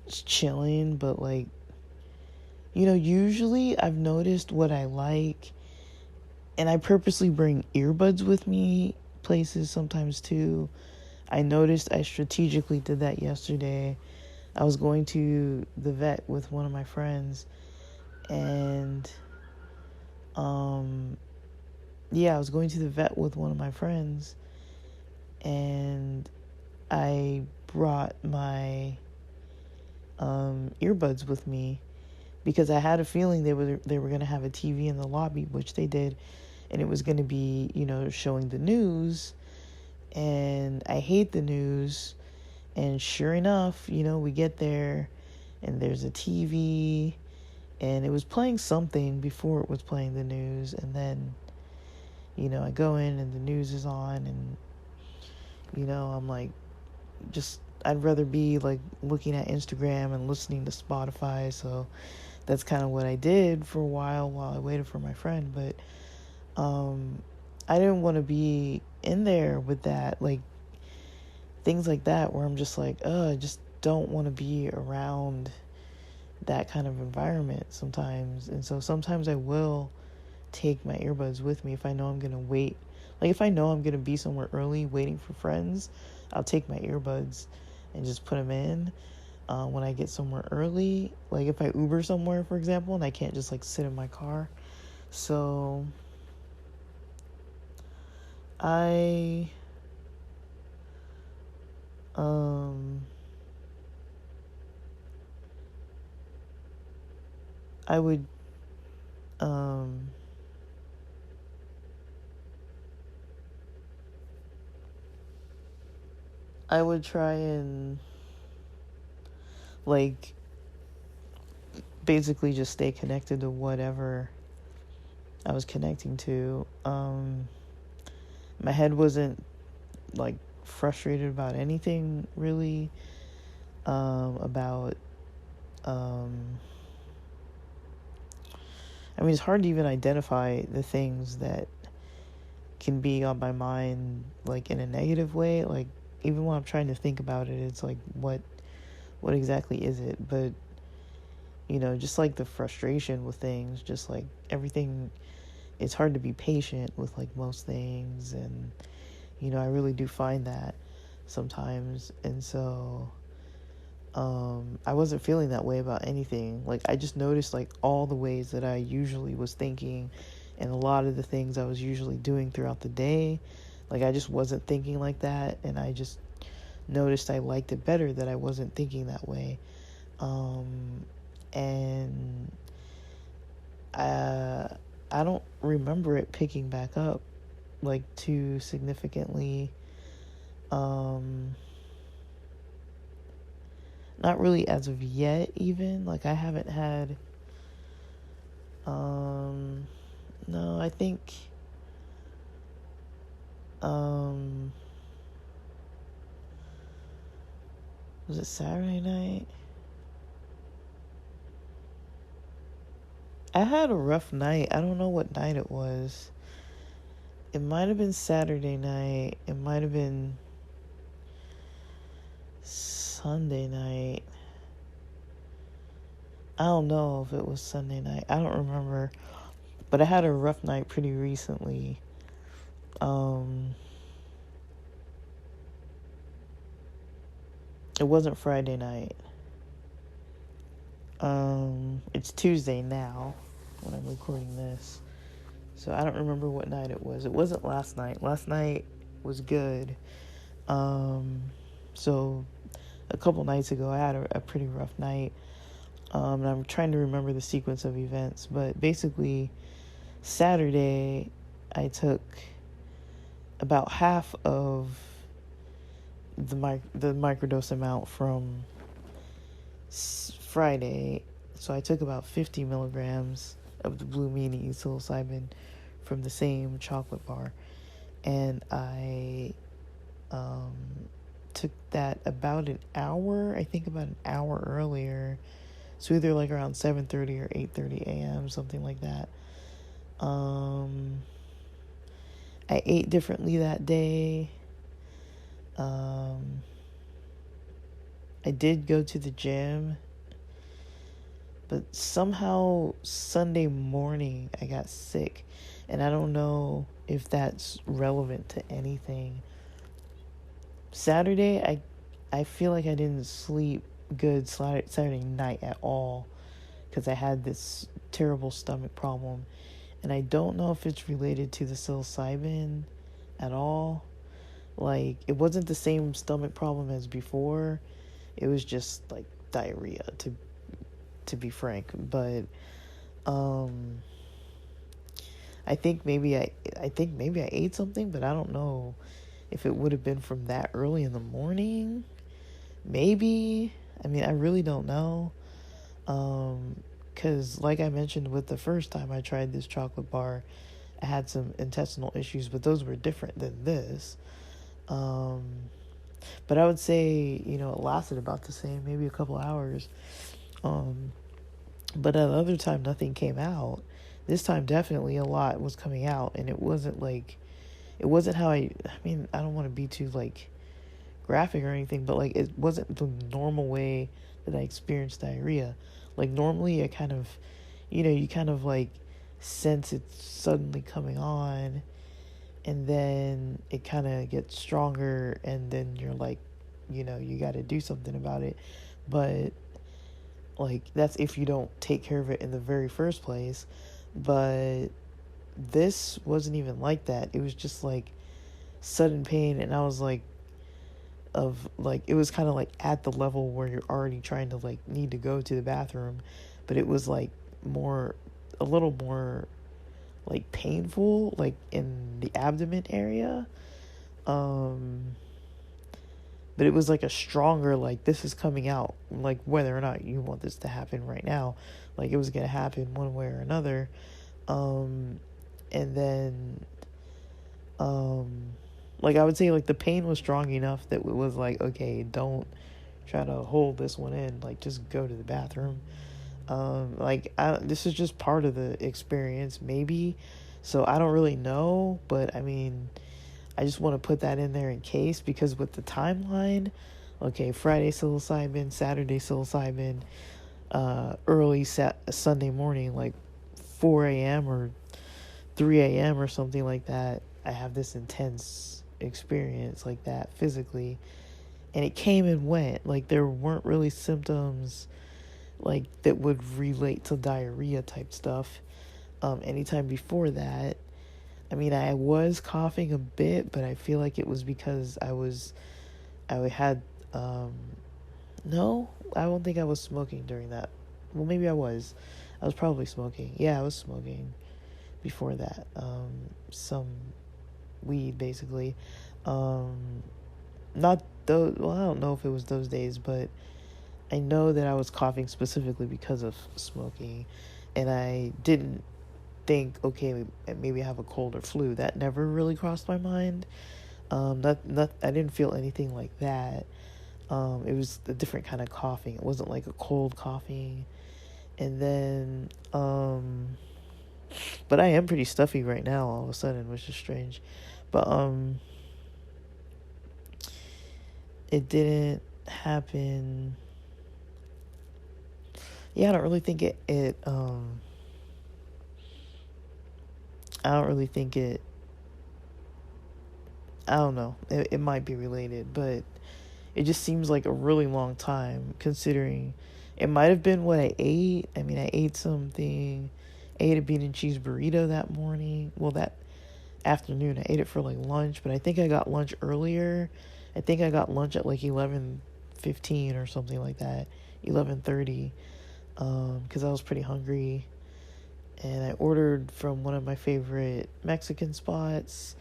just chilling, but like, usually I've noticed what I like, and I purposely bring earbuds with me places sometimes too. I noticed I strategically did that yesterday. I was going to the vet with one of my friends, and I was going to the vet with one of my friends, and I brought my earbuds with me because I had a feeling they were going to have a TV in the lobby, which they did, and it was going to be, showing the news, and I hate the news. And sure enough, we get there and there's a TV, and it was playing something before it was playing the news, and then I go in and the news is on, and I'm like, just I'd rather be like looking at Instagram and listening to Spotify. So that's kind of what I did for a while I waited for my friend. But I didn't want to be in there with that, like things like that, where I'm just like, I just don't want to be around that kind of environment sometimes. And so sometimes I will take my earbuds with me if I know I'm going to wait. Like if I know I'm going to be somewhere early waiting for friends, I'll take my earbuds and just put them in when I get somewhere early. Like if I Uber somewhere, for example, and I can't just like sit in my car. So I I would I would try and like basically just stay connected to whatever I was connecting to. My head wasn't like frustrated about anything really, about I mean, it's hard to even identify the things that can be on my mind like in a negative way. Like even when I'm trying to think about it, it's like what exactly is it? But just like the frustration with things, just like everything, it's hard to be patient with like most things. And I really do find that sometimes. And so I wasn't feeling that way about anything. Like I just noticed like all the ways that I usually was thinking, and a lot of the things I was usually doing throughout the day, like I just wasn't thinking like that. And I just noticed I liked it better that I wasn't thinking that way. And I don't remember it picking back up like too significantly. Not really as of yet, even. Like, I haven't had, no, I think, was it Saturday night? I had a rough night. I don't know what night it was. It might have been Saturday night. It might have been Sunday night. I don't know if it was Sunday night. I don't remember. But I had a rough night pretty recently. It wasn't Friday night. It's Tuesday now when I'm recording this. So I don't remember what night it was. It wasn't last night. Last night was good. So a couple nights ago I had a pretty rough night. And I'm trying to remember the sequence of events, but basically Saturday I took about half of the microdose amount from Friday. So I took about 50 milligrams of the Blue Meanie psilocybin from the same chocolate bar. And I took that about an hour, I think about an hour earlier. So either like around 7:30 or 8:30 a.m., something like that. I ate differently that day. I did go to the gym, but somehow Sunday morning I got sick, and I don't know if that's relevant to anything. Saturday, I feel like I didn't sleep good Saturday night at all because I had this terrible stomach problem, and I don't know if it's related to the psilocybin at all. Like, it wasn't the same stomach problem as before. It was just like diarrhea, to be frank. But I think maybe I ate something, but I don't know if it would have been from that early in the morning. Maybe. I mean, I really don't know. Because like I mentioned with the first time I tried this chocolate bar, I had some intestinal issues, but those were different than this. But I would say, it lasted about the same, maybe a couple hours. But at the other time, nothing came out. This time, definitely a lot was coming out, and it wasn't how I don't want to be too, graphic or anything, but, it wasn't the normal way that I experienced diarrhea. Like, normally I kind of, you kind of, sense it suddenly coming on, and then it kind of gets stronger, and then you're like, you got to do something about it. But that's if you don't take care of it in the very first place. But this wasn't even like that. It was just sudden pain, and I was it was kind of at the level where you're already trying to need to go to the bathroom, but it was a little more painful, in the abdomen area. But it was a stronger, this is coming out, whether or not you want this to happen right now, it was going to happen one way or another. And then, I would say, the pain was strong enough that it was okay, don't try to hold this one in, just go to the bathroom. This is just part of the experience, maybe, so I don't really know, but I mean, I just want to put that in there in case, because with the timeline, okay, Friday psilocybin, Saturday psilocybin, early Sunday morning, 4 a.m. or 3 a.m. or something like that, I have this intense experience like that physically, and it came and went. There weren't really symptoms that would relate to diarrhea type stuff. Anytime before that, I mean, I was coughing a bit, but I feel like it was because I had, no, I don't think I was smoking during that. Well, maybe I was probably smoking. Yeah, I was smoking before that. Some weed, basically. Not those, well, I don't know if it was those days, but I know that I was coughing specifically because of smoking, and I didn't think, okay, maybe I have a cold or flu. That never really crossed my mind. I didn't feel anything like that. It was a different kind of coughing. It wasn't like a cold coughing. And then, but I am pretty stuffy right now all of a sudden, which is strange. But, it didn't happen. Yeah, I don't really think it I don't know. It might be related, but it just seems like a really long time, considering it might have been what I ate. I mean, I ate something. I ate a bean and cheese burrito that morning. Well, that afternoon. I ate it for lunch, but I think I got lunch earlier. I think I got lunch at 11:15 or something like that. 11:30. Because I was pretty hungry. And I ordered from one of my favorite Mexican spots.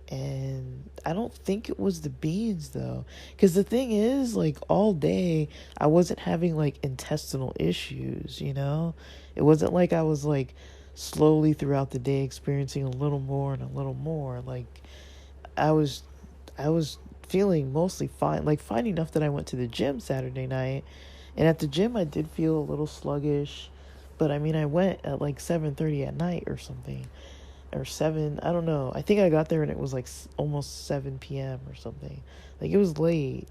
And I don't think it was the beans, though. Because the thing is, all day, I wasn't having, intestinal issues, It wasn't like I was, slowly throughout the day experiencing a little more and a little more. Like I was I was feeling mostly fine, like fine enough that I went to the gym Saturday night. And at the gym I did feel a little sluggish, but I mean I went at like 7:30 at night or something, or 7, I don't know. I think I got there and it was like almost 7 p.m. or something. Like it was late.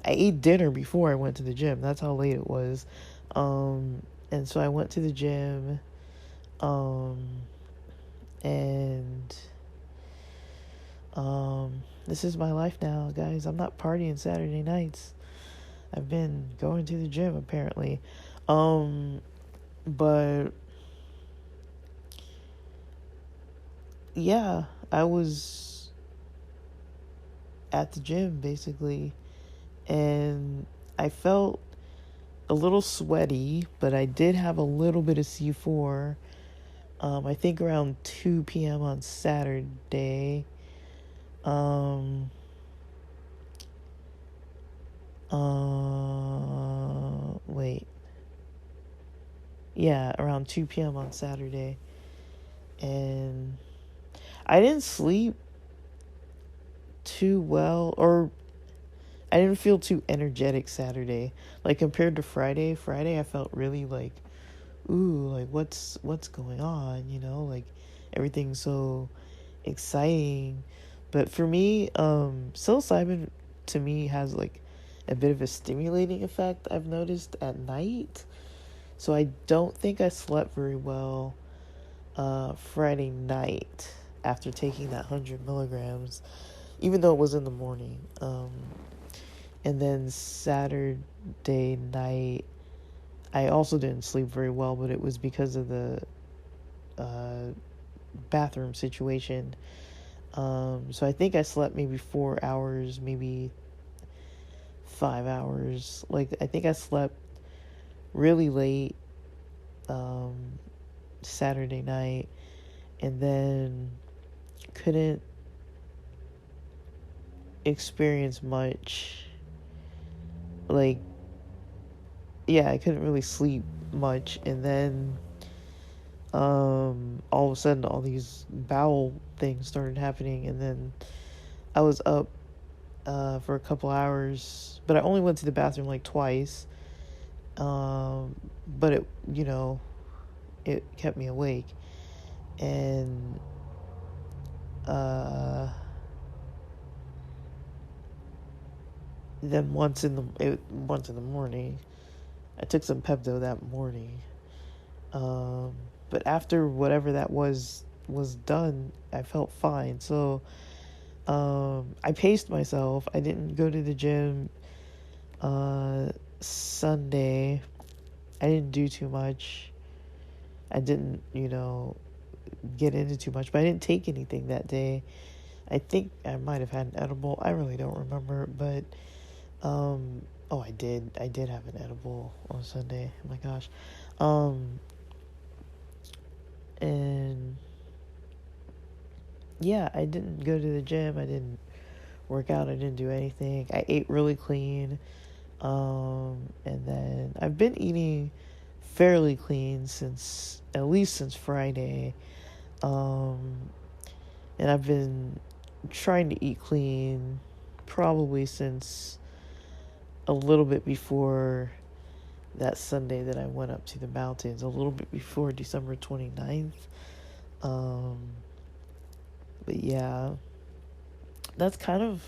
I ate dinner before I went to the gym. That's how late it was. And so I went to the gym, and this is my life now, guys. I'm not partying Saturday nights. I've been going to the gym apparently. But yeah, I was at the gym basically, and I felt a little sweaty, but I did have a little bit of C4. I think around 2 p.m. on Saturday. Wait. Yeah, around 2 p.m. on Saturday. And I didn't sleep too well, or I didn't feel too energetic Saturday. Like compared to Friday, I felt really like, ooh, like what's going on, like everything's so exciting. But for me, psilocybin to me has like a bit of a stimulating effect, I've noticed, at night. So I don't think I slept very well Friday night after taking that 100 milligrams, even though it was in the morning. And then Saturday night, I also didn't sleep very well, but it was because of the bathroom situation. So I think I slept maybe 4 hours, maybe 5 hours. Like, I think I slept really late Saturday night, and then couldn't experience much. Like, yeah, I couldn't really sleep much, and then all of a sudden all these bowel things started happening, and then I was up for a couple hours, but I only went to the bathroom like twice. But it, it kept me awake. And then once in the morning, I took some Pepto that morning. But after whatever that was done, I felt fine. So I paced myself. I didn't go to the gym Sunday. I didn't do too much. I didn't, get into too much, but I didn't take anything that day. I think I might have had an edible. I really don't remember, but I did have an edible on Sunday. Oh my gosh. And yeah, I didn't go to the gym. I didn't work out. I didn't do anything. I ate really clean. And then I've been eating fairly clean at least since Friday. And I've been trying to eat clean probably since a little bit before that Sunday that I went up to the mountains, a little bit before December 29th. But yeah, that's kind of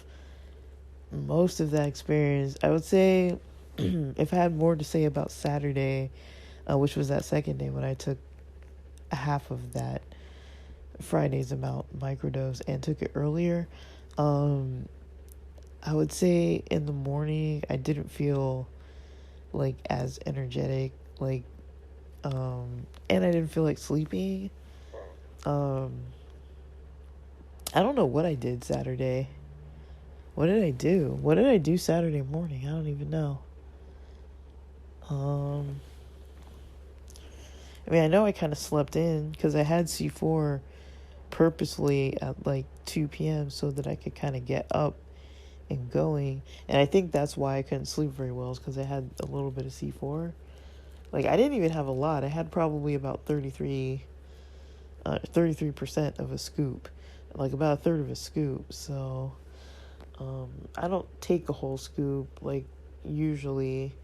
most of that experience. I would say if I had more to say about Saturday, which was that second day when I took half of that Friday's amount microdose and took it earlier, I would say in the morning I didn't feel like as energetic, like and I didn't feel like sleeping. I don't know what I did Saturday. What did I do? What did I do Saturday morning? I don't even know. I mean, I know I kind of slept in because I had C4 purposely at like 2 p.m. so that I could kind of get up and going. And I think that's why I couldn't sleep very well, is because I had a little bit of C4. Like, I didn't even have a lot. I had probably about 33 33% of a scoop, like about a third of a scoop. So I don't take a whole scoop. Like usually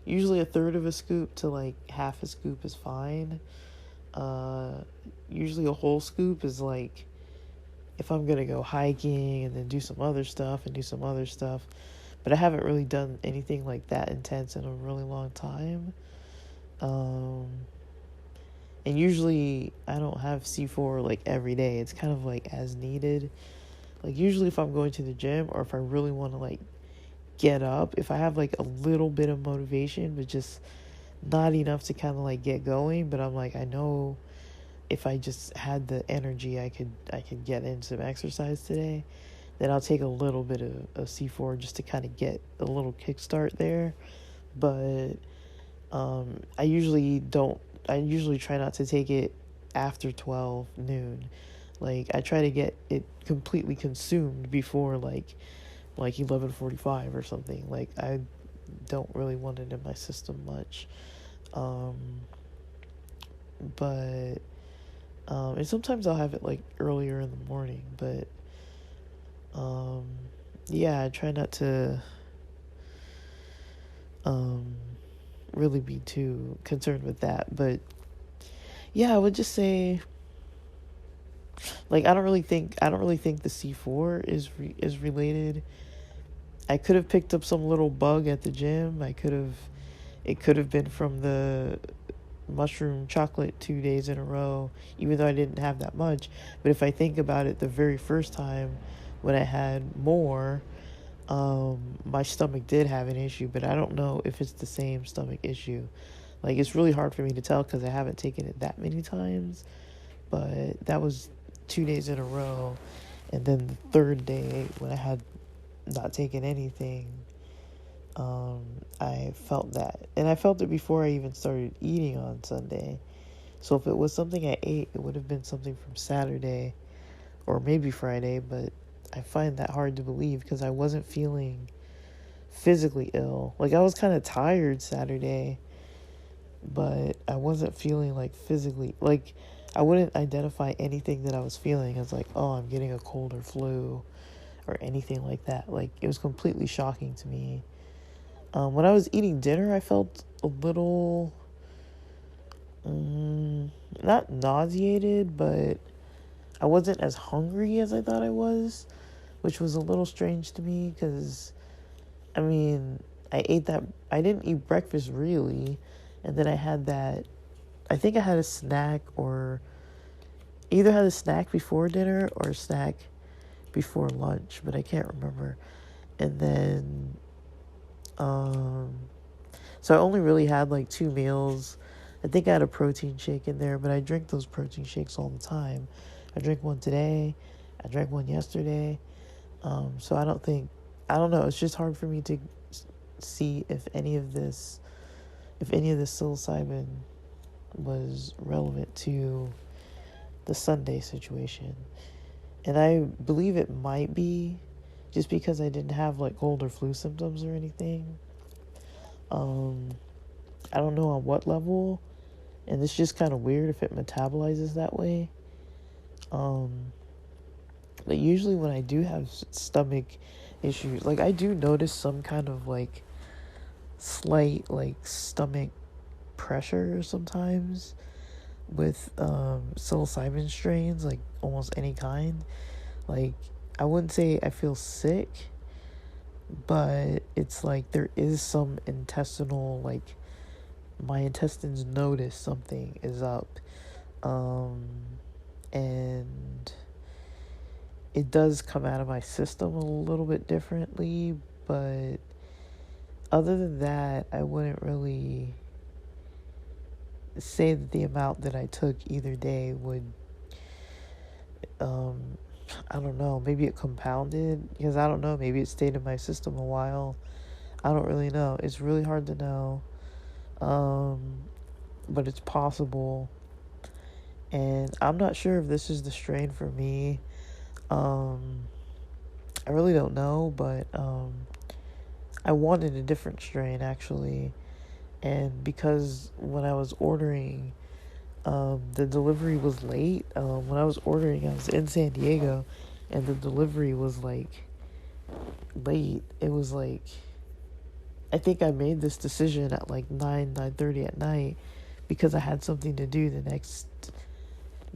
a third of a scoop to like half a scoop is fine. Usually a whole scoop is like if I'm gonna go hiking and then do some other stuff. But I haven't really done anything like that intense in a really long time. And usually I don't have C4 like every day. It's kind of like as needed. Like usually if I'm going to the gym or if I really want to like get up, if I have like a little bit of motivation but just not enough to kind of like get going, but I'm like, I know if I just had the energy I could get in some exercise today, then I'll take a little bit of C4 just to kind of get a little kickstart there. But I usually try not to take it after 12 noon. Like I try to get it completely consumed before like 11:45 or something. Like I don't really want it in my system much. But and sometimes I'll have it like earlier in the morning, but yeah, I try not to really be too concerned with that. But yeah, I would just say like I don't really think the C4 is related. I could have picked up some little bug at the gym. It could have been from the mushroom chocolate 2 days in a row, even though I didn't have that much. But if I think about it, the very first time when I had more, my stomach did have an issue, but I don't know if it's the same stomach issue. Like it's really hard for me to tell because I haven't taken it that many times, but that was 2 days in a row. And then the third day when I had not taken anything, I felt that. And I felt it before I even started eating on Sunday. So if it was something I ate, it would have been something from Saturday or maybe Friday, but I find that hard to believe because I wasn't feeling physically ill. Like I was kind of tired Saturday, but I wasn't feeling like physically, like I wouldn't identify anything that I was feeling as like, oh, I'm getting a cold or flu or anything like that. Like it was completely shocking to me. When I was eating dinner, I felt a little, not nauseated, but I wasn't as hungry as I thought I was, which was a little strange to me because, I mean, I didn't eat breakfast really, and then I had that, I think I had a snack or either had a snack before dinner or a snack before lunch, but I can't remember. And then, so I only really had like 2 meals. I think I had a protein shake in there, but I drink those protein shakes all the time. I drank one today. I drank one yesterday. So I don't know. It's just hard for me to see if any of this psilocybin was relevant to the Sunday situation. And I believe it might be just because I didn't have like cold or flu symptoms or anything. I don't know on what level, and it's just kind of weird if it metabolizes that way. But usually when I do have stomach issues, like I do notice some kind of like slight like stomach pressure sometimes with psilocybin strains, like almost any kind. Like I wouldn't say I feel sick, but it's like there is some intestinal, like my intestines notice something is up. And it does come out of my system a little bit differently, but other than that, I wouldn't really say that the amount that I took either day would, I don't know, maybe it compounded, because I don't know, maybe it stayed in my system a while. I don't really know. It's really hard to know. But it's possible. And I'm not sure if this is the strain for me. I really don't know, but I wanted a different strain actually. And because when I was ordering The delivery was late. When I was ordering, I was in San Diego, and the delivery was like late. It was like, I think I made this decision at like 9:30 at night because I had something to do the next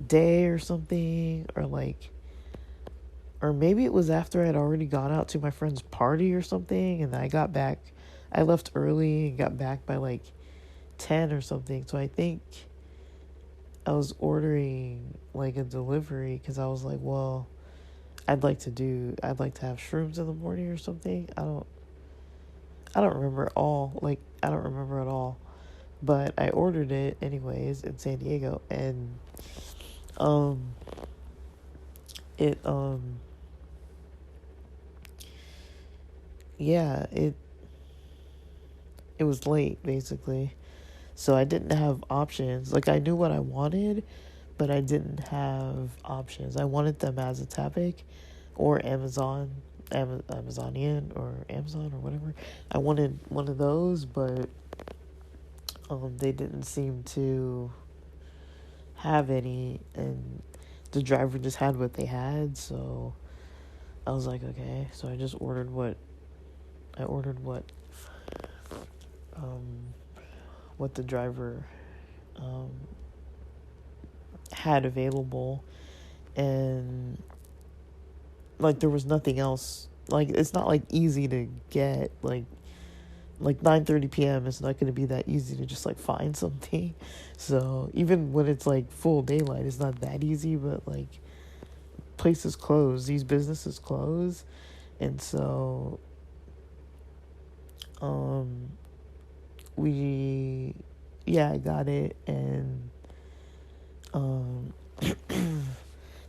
day or something, or maybe it was after I'd already gone out to my friend's party or something, and I left early and got back by like 10 or something. So I think I was ordering like a delivery because I was like, well, I'd like to have shrooms in the morning or something. I don't remember at all. I don't remember at all. But I ordered it anyways in San Diego, and it yeah, it was late basically. So I didn't have options. Like, I knew what I wanted, but I didn't have options. I wanted them as a topic or Amazonian or Amazon or whatever. I wanted one of those, but they didn't seem to have any, and the driver just had what they had. So I was like, okay. So I just ordered what what the driver had available, and like there was nothing else. Like, it's not like easy to get like 9:30 p.m. It's not going to be that easy to just like find something. So even when it's like full daylight, it's not that easy. But like, places close, these businesses close, and so I got it, and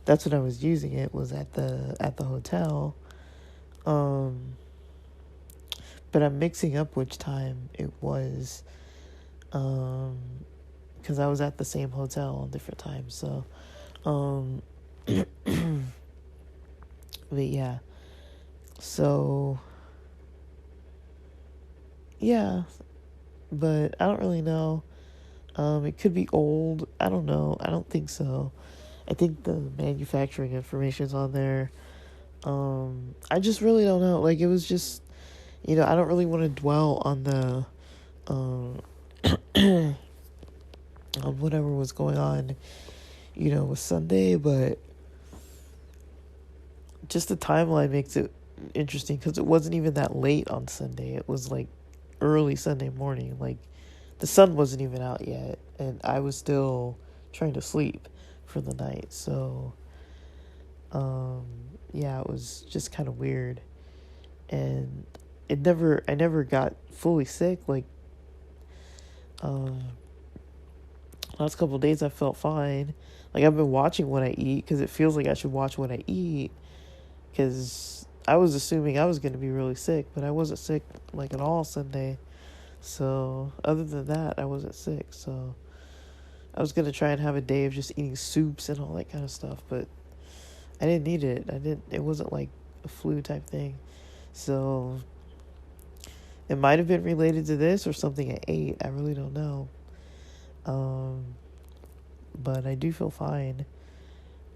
that's when I was using it, was at the hotel. But I'm mixing up which time it was, because I was at the same hotel on different times. So but yeah, so yeah, but I don't really know. It could be old. I don't know. I don't think so. I think the manufacturing information's on there. I just really don't know. Like, it was just, I don't really want to dwell on the, on whatever was going on, with Sunday, but just the timeline makes it interesting because it wasn't even that late on Sunday. It was like early Sunday morning. Like, the sun wasn't even out yet, and I was still trying to sleep for the night. So, yeah, it was just kind of weird. And I never got fully sick. Like, last couple of days I felt fine. Like, I've been watching what I eat because it feels like I should watch what I eat, because I was assuming I was going to be really sick, but I wasn't sick like at all Sunday. So other than that, I wasn't sick. So I was going to try and have a day of just eating soups and all that kind of stuff, but I didn't need it. It wasn't like a flu type thing. So it might have been related to this or something I ate. I really don't know. But I do feel fine.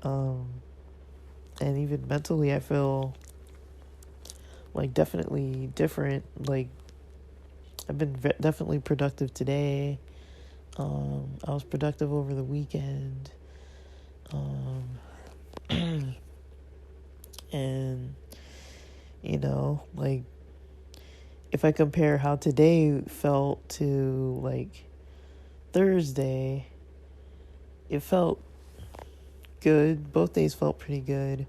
And even mentally, I feel like definitely different. Like, I've been definitely productive today. I was productive over the weekend. And, like, if I compare how today felt to, like, Thursday, it felt good. Both days felt pretty good.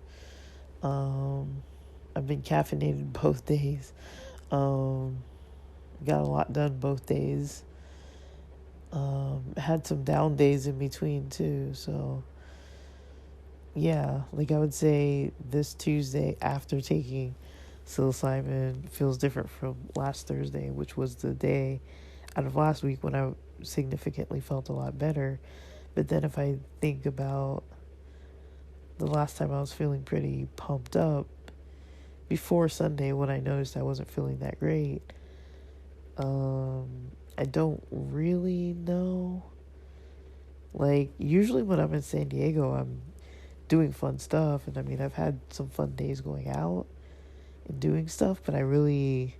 I've been caffeinated both days. Got a lot done both days. Had some down days in between too. So yeah, like, I would say this Tuesday after taking psilocybin feels different from last Thursday, which was the day out of last week when I significantly felt a lot better. But then if I think about the last time I was feeling pretty pumped up, before Sunday, when I noticed I wasn't feeling that great, I don't really know Like, usually when I'm in San Diego, I'm doing fun stuff. And I mean, I've had some fun days going out and doing stuff, but I really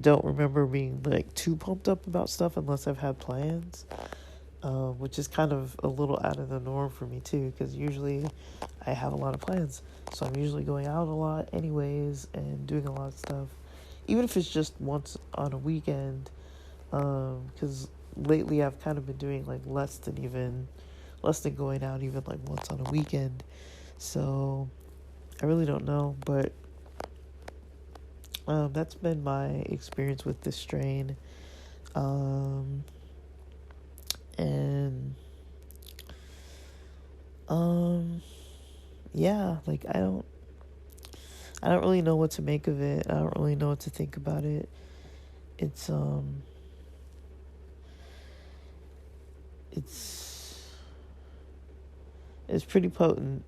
don't remember being like too pumped up about stuff unless I've had plans, which is kind of a little out of the norm for me too, because usually I have a lot of plans. So I'm usually going out a lot anyways and doing a lot of stuff, even if it's just once on a weekend, because lately I've kind of been doing like less than going out even like once on a weekend. So I really don't know, but that's been my experience with this strain. And yeah, like I don't really know what to make of it. I don't really know what to think about it. It's it's pretty potent,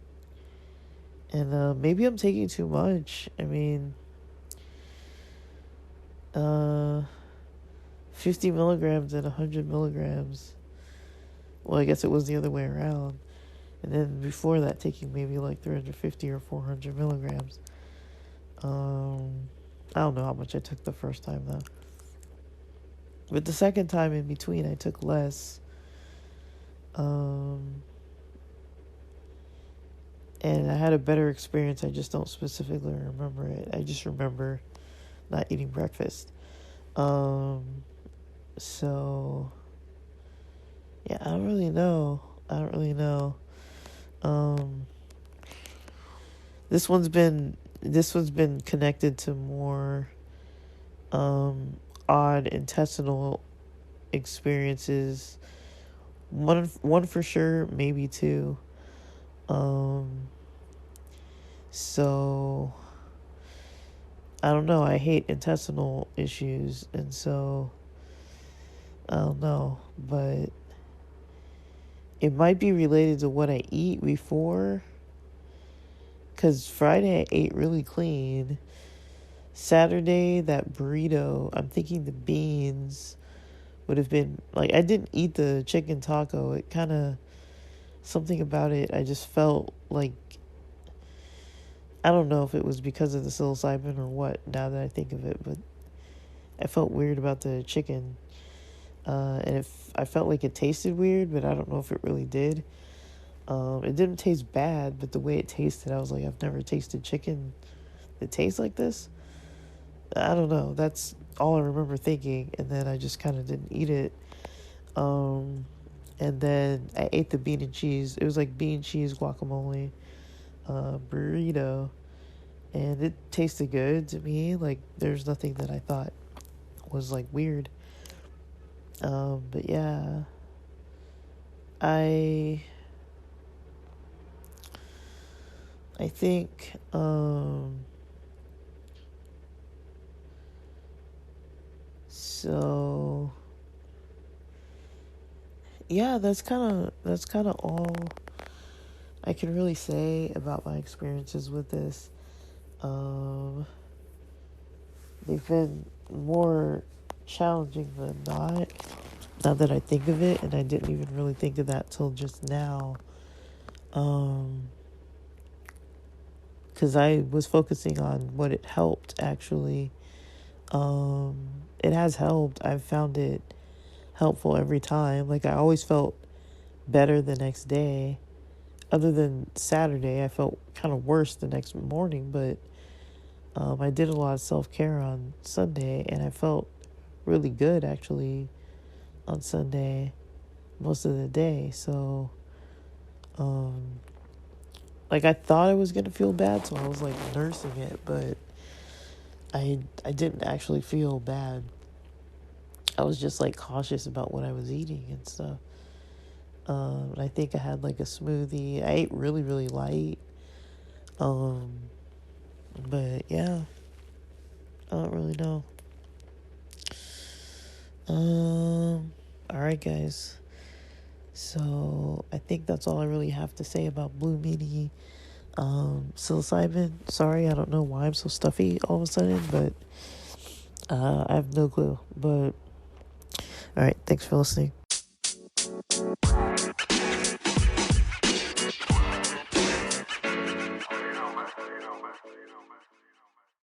and maybe I'm taking too much. I mean, 50 milligrams and 100 milligrams. Well, I guess it was the other way around. And then before that, taking maybe like 350 or 400 milligrams. I don't know how much I took the first time though. But the second time in between, I took less. And I had a better experience. I just don't specifically remember it. I just remember not eating breakfast. So yeah, I don't really know. This one's been connected to more odd intestinal experiences. One for sure, maybe two. So I don't know. I hate intestinal issues, and so I don't know, but it might be related to what I eat before. Because Friday I ate really clean. Saturday, that burrito, I'm thinking the beans would have been, like, I didn't eat the chicken taco. It kind of, something about it, I just felt like, I don't know if it was because of the psilocybin or what, now that I think of it, but I felt weird about the chicken. And I felt like it tasted weird, but I don't know if it really did. It didn't taste bad, but the way it tasted, I was like, I've never tasted chicken that tastes like this. I don't know. That's all I remember thinking, and then I just kind of didn't eat it. And then I ate the bean and cheese. It was like bean, cheese, guacamole, burrito, and it tasted good to me. Like, there's nothing that I thought was like weird. But yeah, I think, so yeah, that's kind of all I can really say about my experiences with this. They've been more challenging than not, now that I think of it, and I didn't even really think of that till just now. Because I was focusing on what it helped, actually. It has helped. I've found it helpful every time. Like, I always felt better the next day. Other than Saturday, I felt kind of worse the next morning, but I did a lot of self-care on Sunday, and I felt really good, actually, on Sunday most of the day. So, like, I thought I was going to feel bad, so I was, like, nursing it, but I didn't actually feel bad. I was just, like, cautious about what I was eating and stuff. I think I had, like, a smoothie. I ate really, really light. But, yeah, I don't really know. Alright, guys. So, I think that's all I really have to say about Blue Meanie. Psilocybin, sorry, I don't know why I'm so stuffy all of a sudden, but I have no clue. But alright, thanks for listening.